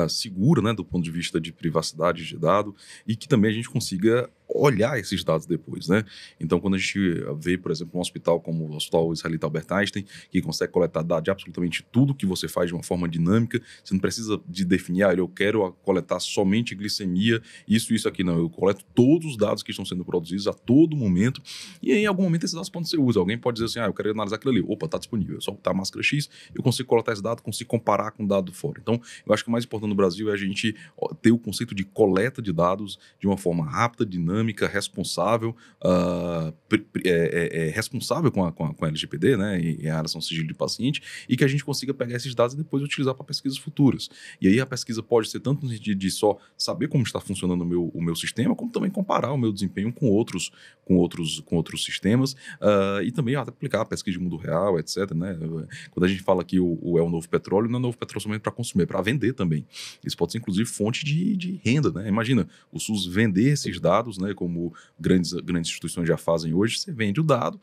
segura, né? Do ponto de vista de privacidade de dado, e que também a gente consiga olhar esses dados depois, né? Então, quando a gente vê, por exemplo, um hospital como o Hospital Israelita Albert Einstein, que consegue coletar dados de absolutamente tudo que você faz de uma forma dinâmica, você não precisa de definir, eu quero coletar somente glicemia, isso aqui, não. Eu coleto todos os dados que estão sendo produzidos a todo momento, e em algum momento esses dados podem ser usados. Alguém pode dizer assim, eu quero analisar aquilo ali. Opa, está disponível. É só botar a máscara X, eu consigo coletar esse dado, consigo comparar com o dado fora. Então, eu acho que o mais importante no Brasil é a gente ter o conceito de coleta de dados de uma forma rápida, dinâmica, responsável, responsável com a LGPD, né, e a relação sigilo de paciente, e que a gente consiga pegar esses dados e depois utilizar para pesquisas futuras. E aí a pesquisa pode ser tanto no sentido de só saber como está funcionando o meu sistema, como também comparar o meu desempenho com outros sistemas, e também aplicar a pesquisa de mundo real, etc. Né? Quando a gente fala que é o novo petróleo, não é o novo petróleo somente para consumir, é para vender também. Isso pode ser, inclusive, fonte de renda. Né? Imagina, o SUS vender esses dados, né, como grandes instituições já fazem hoje, você vende o dado,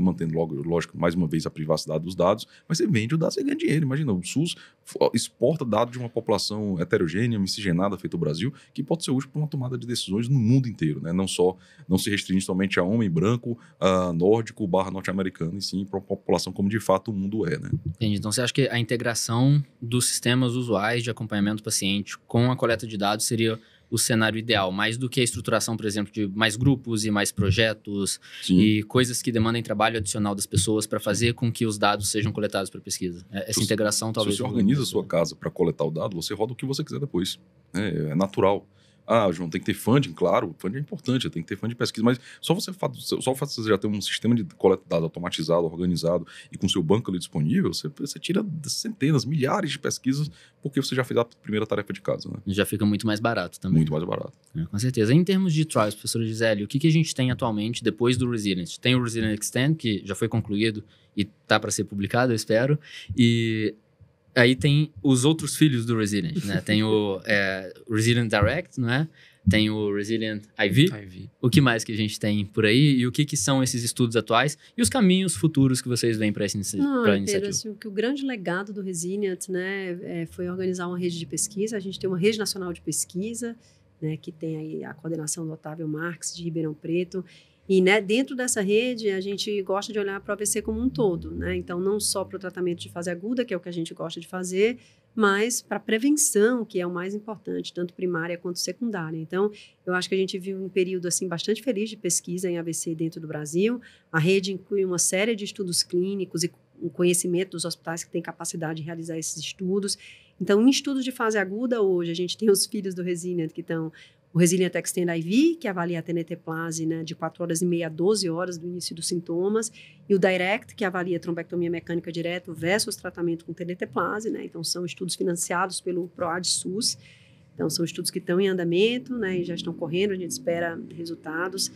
mantendo, lógico, mais uma vez a privacidade dos dados, mas você vende o dado, você ganha dinheiro. Imagina, o SUS exporta dados de uma população heterogênea, miscigenada, feita no Brasil, que pode ser útil para uma tomada de decisões no mundo inteiro, né? Não se restringe somente a homem branco, nórdico, norte-americano, e sim para uma população como de fato o mundo é, né? Entendi. Então, você acha que a integração dos sistemas usuais de acompanhamento do paciente com a coleta de dados seria o cenário ideal, mais do que a estruturação, por exemplo, de mais grupos e mais projetos, Sim. e coisas que demandem trabalho adicional das pessoas para fazer com que os dados sejam coletados para pesquisa. Essa integração talvez... Se você organiza a sua casa para coletar o dado, você roda o que você quiser depois. É natural. João, tem que ter funding, claro, funding é importante, tem que ter funding de pesquisa, mas só o fato de você já ter um sistema de coleta de dados automatizado, organizado e com seu banco ali disponível, você tira centenas, milhares de pesquisas, porque você já fez a primeira tarefa de casa, né? Já fica muito mais barato também. Muito mais barato. Com certeza. Em termos de trials, professora Gisele, o que a gente tem atualmente depois do Resilient? Tem o Resilient Extend, que já foi concluído e está para ser publicado, eu espero, e... Aí tem os outros filhos do Resilient, né? Tem o Resilient Direct, não é? Tem o Resilient IV. O que mais que a gente tem por aí? E o que são esses estudos atuais? E os caminhos futuros que vocês veem para essa iniciativa? Assim, que o grande legado do Resilient, né, foi organizar uma rede de pesquisa. A gente tem uma rede nacional de pesquisa, né, que tem aí a coordenação do Otávio Marques, de Ribeirão Preto. E, né, dentro dessa rede, a gente gosta de olhar para o AVC como um todo, né? Então, não só para o tratamento de fase aguda, que é o que a gente gosta de fazer, mas para a prevenção, que é o mais importante, tanto primária quanto secundária. Então, eu acho que a gente viu um período assim, bastante feliz de pesquisa em AVC dentro do Brasil. A rede inclui uma série de estudos clínicos e um conhecimento dos hospitais que têm capacidade de realizar esses estudos. Então, em estudos de fase aguda, hoje, a gente tem os filhos do Resilient, que estão... O Resilient Extend IV, que avalia a tenecteplase, né, de 4 horas e meia a 12 horas do início dos sintomas, e o Direct, que avalia a trombectomia mecânica direto versus tratamento com tenecteplase, né, então são estudos financiados pelo PROAD SUS, então são estudos que estão em andamento, né, e já estão correndo, a gente espera resultados.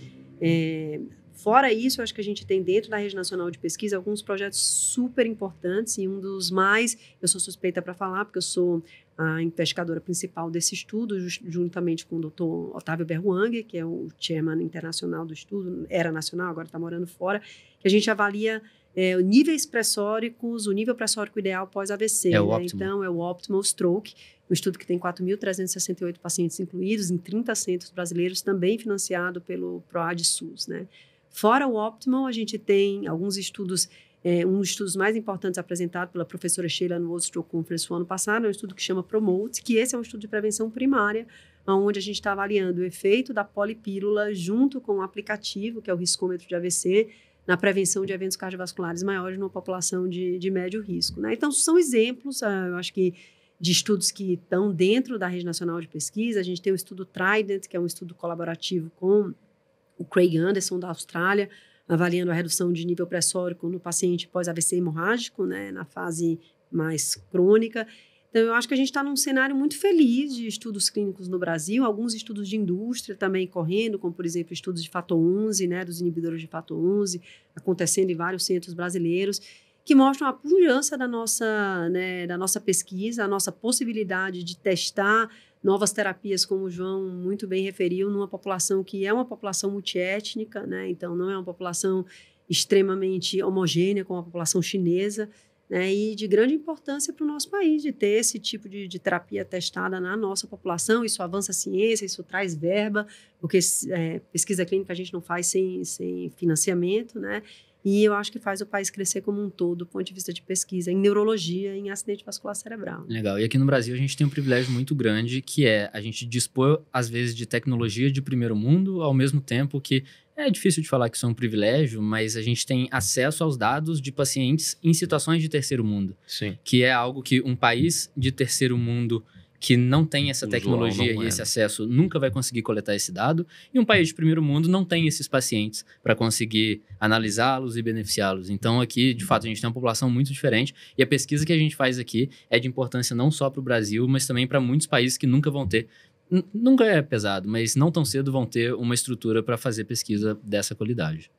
Fora isso, acho que a gente tem dentro da Rede Nacional de Pesquisa alguns projetos super importantes, e um dos mais, eu sou suspeita para falar, porque eu sou a investigadora principal desse estudo, juntamente com o Dr. Otávio Berruang, que é o chairman internacional do estudo, era nacional, agora está morando fora, que a gente avalia níveis pressóricos, o nível pressórico ideal pós-AVC. É o né? Optimal. Então, é o Optimal Stroke, um estudo que tem 4.368 pacientes incluídos em 30 centros brasileiros, também financiado pelo PROAD SUS, né? Fora o Optimal, a gente tem alguns estudos Um dos estudos mais importantes apresentado pela professora Sheila no World Stroke Conference no ano passado é um estudo que chama PROMOTE, que esse é um estudo de prevenção primária, onde a gente está avaliando o efeito da polipílula junto com o aplicativo, que é o riscômetro de AVC, na prevenção de eventos cardiovasculares maiores numa população de médio risco, né? Então, são exemplos, eu acho que, de estudos que estão dentro da Rede Nacional de Pesquisa. A gente tem o estudo Trident, que é um estudo colaborativo com o Craig Anderson, da Austrália, avaliando a redução de nível pressórico no paciente pós-AVC hemorrágico, né, na fase mais crônica. Então, eu acho que a gente está num cenário muito feliz de estudos clínicos no Brasil, alguns estudos de indústria também correndo, como, por exemplo, estudos de fator 11, né, dos inibidores de fator 11, acontecendo em vários centros brasileiros, que mostram a pujança da nossa pesquisa, a nossa possibilidade de testar novas terapias, como o João muito bem referiu, numa população que é uma população multiétnica, né? Então, não é uma população extremamente homogênea, como a população chinesa, né? E de grande importância para o nosso país, de ter esse tipo de terapia testada na nossa população. Isso avança a ciência, isso traz verba, porque pesquisa clínica a gente não faz sem financiamento, né? E eu acho que faz o país crescer como um todo, do ponto de vista de pesquisa, em neurologia, em acidente vascular cerebral. Legal. E aqui no Brasil a gente tem um privilégio muito grande, que é a gente dispor, às vezes, de tecnologia de primeiro mundo, ao mesmo tempo que é difícil de falar que isso é um privilégio, mas a gente tem acesso aos dados de pacientes em situações de terceiro mundo. Sim. Que é algo que um país de terceiro mundo que não tem essa tecnologia e esse acesso nunca vai conseguir coletar esse dado, e um país de primeiro mundo não tem esses pacientes para conseguir analisá-los e beneficiá-los. Então, aqui, de fato, a gente tem uma população muito diferente, e a pesquisa que a gente faz aqui é de importância não só para o Brasil, mas também para muitos países que nunca vão ter, nunca é pesado, mas não tão cedo vão ter uma estrutura para fazer pesquisa dessa qualidade.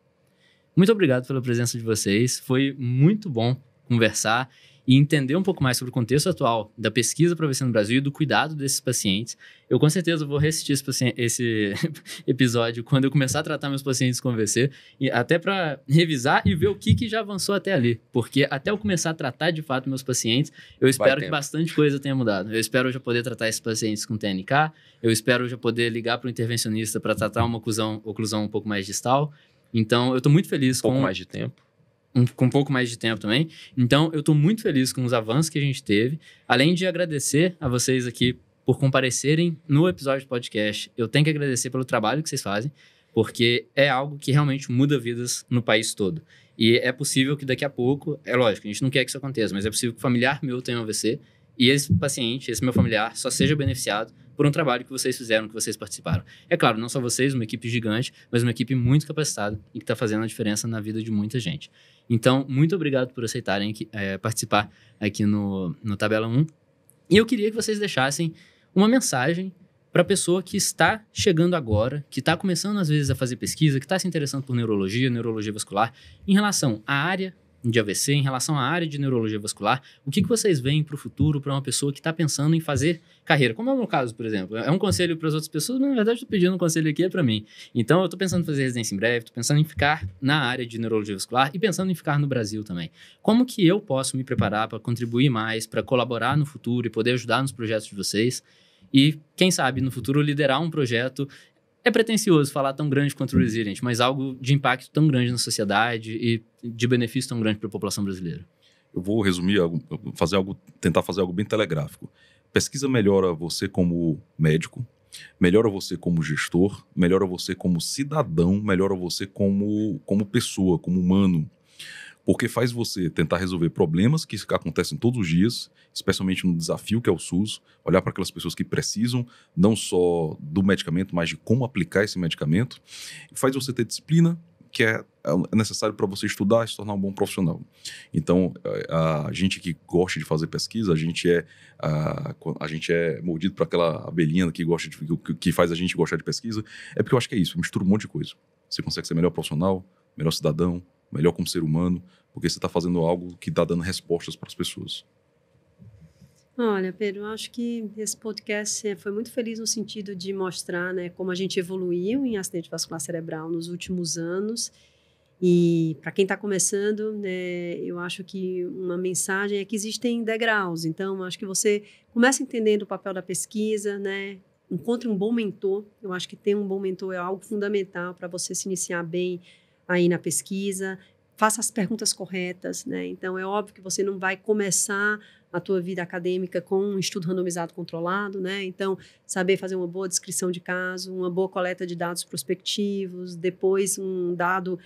Muito obrigado pela presença de vocês, foi muito bom conversar e entender um pouco mais sobre o contexto atual da pesquisa para AVC no Brasil e do cuidado desses pacientes. Eu, com certeza, vou reassistir esse episódio quando eu começar a tratar meus pacientes com AVC, e até para revisar e ver o que já avançou até ali. Porque até eu começar a tratar, de fato, meus pacientes, eu espero que bastante coisa tenha mudado. Eu espero já poder tratar esses pacientes com TNK, eu espero já poder ligar para o intervencionista para tratar uma oclusão um pouco mais distal. Então, eu estou muito feliz com... Um pouco mais de tempo. Com um pouco mais de tempo também. Então, eu estou muito feliz com os avanços que a gente teve. Além de agradecer a vocês aqui por comparecerem no episódio do podcast, eu tenho que agradecer pelo trabalho que vocês fazem, porque é algo que realmente muda vidas no país todo. E é possível que daqui a pouco, é lógico, a gente não quer que isso aconteça, mas é possível que o familiar meu tenha um AVC e esse paciente, esse meu familiar, só seja beneficiado por um trabalho que vocês fizeram, que vocês participaram. É claro, não só vocês, uma equipe gigante, mas uma equipe muito capacitada e que está fazendo a diferença na vida de muita gente. Então, muito obrigado por aceitarem participar aqui no Tabela 1. E eu queria que vocês deixassem uma mensagem para a pessoa que está chegando agora, que está começando às vezes a fazer pesquisa, que está se interessando por neurologia vascular, em relação à área de AVC, em relação à área de neurologia vascular, o que vocês veem para o futuro para uma pessoa que está pensando em fazer carreira? Como é o meu caso, por exemplo. É um conselho para as outras pessoas, mas na verdade estou pedindo um conselho aqui para mim. Então, eu estou pensando em fazer residência em breve, estou pensando em ficar na área de neurologia vascular e pensando em ficar no Brasil também. Como que eu posso me preparar para contribuir mais, para colaborar no futuro e poder ajudar nos projetos de vocês? E, quem sabe, no futuro, liderar um projeto. É pretencioso falar tão grande quanto o Resilient, mas algo de impacto tão grande na sociedade e de benefício tão grande para a população brasileira. Eu vou resumir, tentar fazer algo bem telegráfico. Pesquisa melhora você como médico, melhora você como gestor, melhora você como cidadão, melhora você como pessoa, como humano. Porque faz você tentar resolver problemas que acontecem todos os dias, especialmente no desafio que é o SUS, olhar para aquelas pessoas que precisam, não só do medicamento, mas de como aplicar esse medicamento. E faz você ter disciplina, que é necessário para você estudar e se tornar um bom profissional. Então, a gente que gosta de fazer pesquisa, a gente é mordido por aquela abelhinha que faz a gente gostar de pesquisa, é porque eu acho que é isso, mistura um monte de coisa. Você consegue ser melhor profissional, melhor cidadão, melhor como ser humano, porque você está fazendo algo que está dando respostas para as pessoas. Olha, Pedro, eu acho que esse podcast foi muito feliz no sentido de mostrar, né, como a gente evoluiu em acidente vascular cerebral nos últimos anos. E para quem está começando, né, eu acho que uma mensagem é que existem degraus. Então, acho que você começa entendendo o papel da pesquisa, né, encontre um bom mentor. Eu acho que ter um bom mentor é algo fundamental para você se iniciar bem aí na pesquisa. faça as perguntas corretas, né? Então, é óbvio que você não vai começar a tua vida acadêmica com um estudo randomizado controlado, né? Então, saber fazer uma boa descrição de caso, uma boa coleta de dados prospectivos, depois um dado...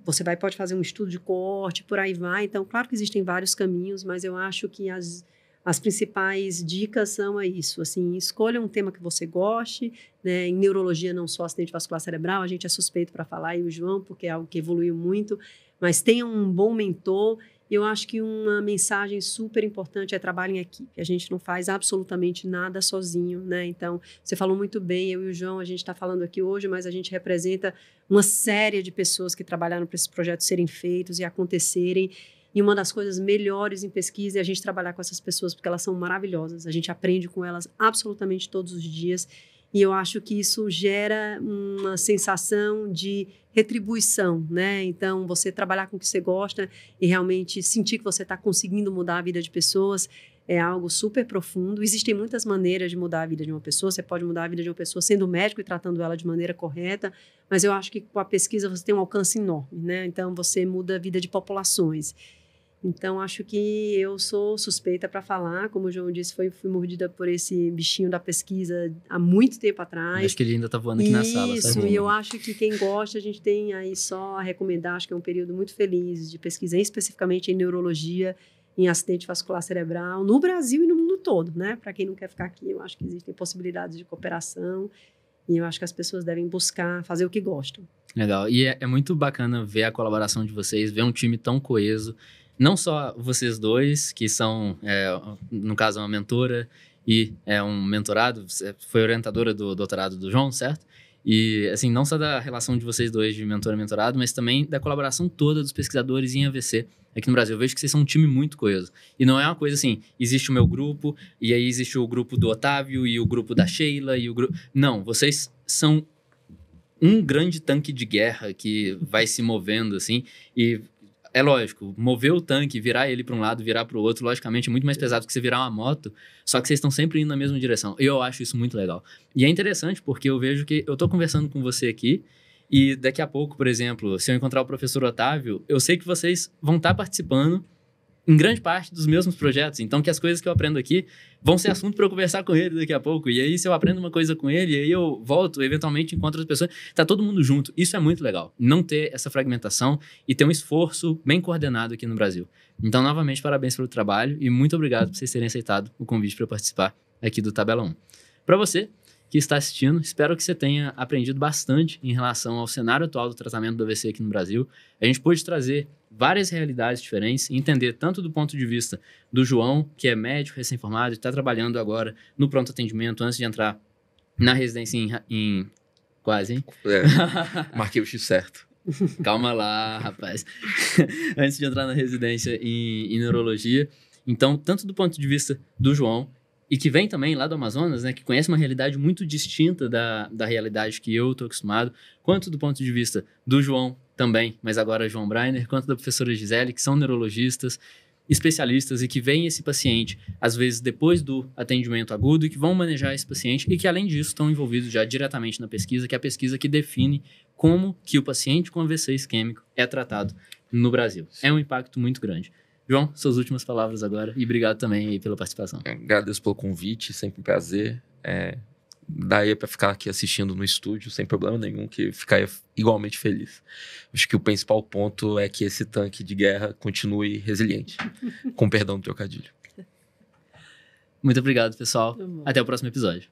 você pode fazer um estudo de coorte, por aí vai. Então, claro que existem vários caminhos, mas eu acho que as principais dicas são isso, assim, escolha um tema que você goste, né? Em neurologia, não só acidente vascular cerebral, a gente é suspeito para falar, e o João, porque é algo que evoluiu muito, mas tenha um bom mentor. Eu acho que uma mensagem super importante é trabalho em equipe. A gente não faz absolutamente nada sozinho, né? Então, você falou muito bem, eu e o João, a gente está falando aqui hoje, mas a gente representa uma série de pessoas que trabalharam para esses projetos serem feitos e acontecerem. E uma das coisas melhores em pesquisa é a gente trabalhar com essas pessoas, porque elas são maravilhosas. A gente aprende com elas absolutamente todos os dias. E eu acho que isso gera uma sensação de retribuição, né? Então, você trabalhar com o que você gosta e realmente sentir que você está conseguindo mudar a vida de pessoas é algo super profundo. Existem muitas maneiras de mudar a vida de uma pessoa. Você pode mudar a vida de uma pessoa sendo médico e tratando ela de maneira correta, mas eu acho que com a pesquisa você tem um alcance enorme, né? Então, você muda a vida de populações. Então, acho que eu sou suspeita para falar. Como o João disse, fui mordida por esse bichinho da pesquisa há muito tempo atrás. Acho que ele ainda está voando aqui na sala. Isso, e eu acho que quem gosta, a gente tem aí só a recomendar. Acho que é um período muito feliz de pesquisa, especificamente em neurologia, em acidente vascular cerebral, no Brasil e no mundo todo, né? Para quem não quer ficar aqui, eu acho que existem possibilidades de cooperação e eu acho que as pessoas devem buscar fazer o que gostam. Legal. E é muito bacana ver a colaboração de vocês, ver um time tão coeso. Não só vocês dois, que são, no caso, uma mentora e um mentorado, você foi orientadora do doutorado do João, certo? E, assim, não só da relação de vocês dois de mentor e mentorado, mas também da colaboração toda dos pesquisadores em AVC aqui no Brasil. Eu vejo que vocês são um time muito coeso. E não é uma coisa assim, existe o meu grupo, e aí existe o grupo do Otávio, e o grupo da Sheila, e o grupo... Não, vocês são um grande tanque de guerra que vai se movendo, assim, e... É lógico, mover o tanque, virar ele para um lado, virar para o outro, logicamente é muito mais pesado que você virar uma moto, só que vocês estão sempre indo na mesma direção. Eu acho isso muito legal. E é interessante porque eu vejo que eu estou conversando com você aqui e daqui a pouco, por exemplo, se eu encontrar o professor Otávio, eu sei que vocês vão estar participando em grande parte dos mesmos projetos. Então, que as coisas que eu aprendo aqui vão ser assunto para eu conversar com ele daqui a pouco. E aí, se eu aprendo uma coisa com ele, aí eu volto, eventualmente encontro outras pessoas. Tá todo mundo junto. Isso é muito legal. Não ter essa fragmentação e ter um esforço bem coordenado aqui no Brasil. Então, novamente, parabéns pelo trabalho e muito obrigado por vocês terem aceitado o convite para participar aqui do Tabela 1. Para você que está assistindo, espero que você tenha aprendido bastante em relação ao cenário atual do tratamento do AVC aqui no Brasil. A gente pôde trazer várias realidades diferentes e entender tanto do ponto de vista do João, que é médico recém-formado e está trabalhando agora no pronto atendimento antes de entrar na residência em... Quase, hein? Marquei o X certo. Calma lá, rapaz. Antes de entrar na residência em neurologia. Então, tanto do ponto de vista do João, e que vem também lá do Amazonas, né, que conhece uma realidade muito distinta da realidade que eu estou acostumado, quanto do ponto de vista do João também, mas agora João Breiner, quanto da professora Gisele, que são neurologistas, especialistas e que veem esse paciente, às vezes depois do atendimento agudo, e que vão manejar esse paciente e que, além disso, estão envolvidos já diretamente na pesquisa, que é a pesquisa que define como que o paciente com AVC isquêmico é tratado no Brasil. É um impacto muito grande. João, suas últimas palavras agora e obrigado também aí pela participação. Agradeço pelo convite, sempre um prazer. Daí para ficar aqui assistindo no estúdio sem problema nenhum, que ficaria igualmente feliz. Acho que o principal ponto é que esse tanque de guerra continue resiliente, com perdão do trocadilho. Muito obrigado, pessoal. Até o próximo episódio.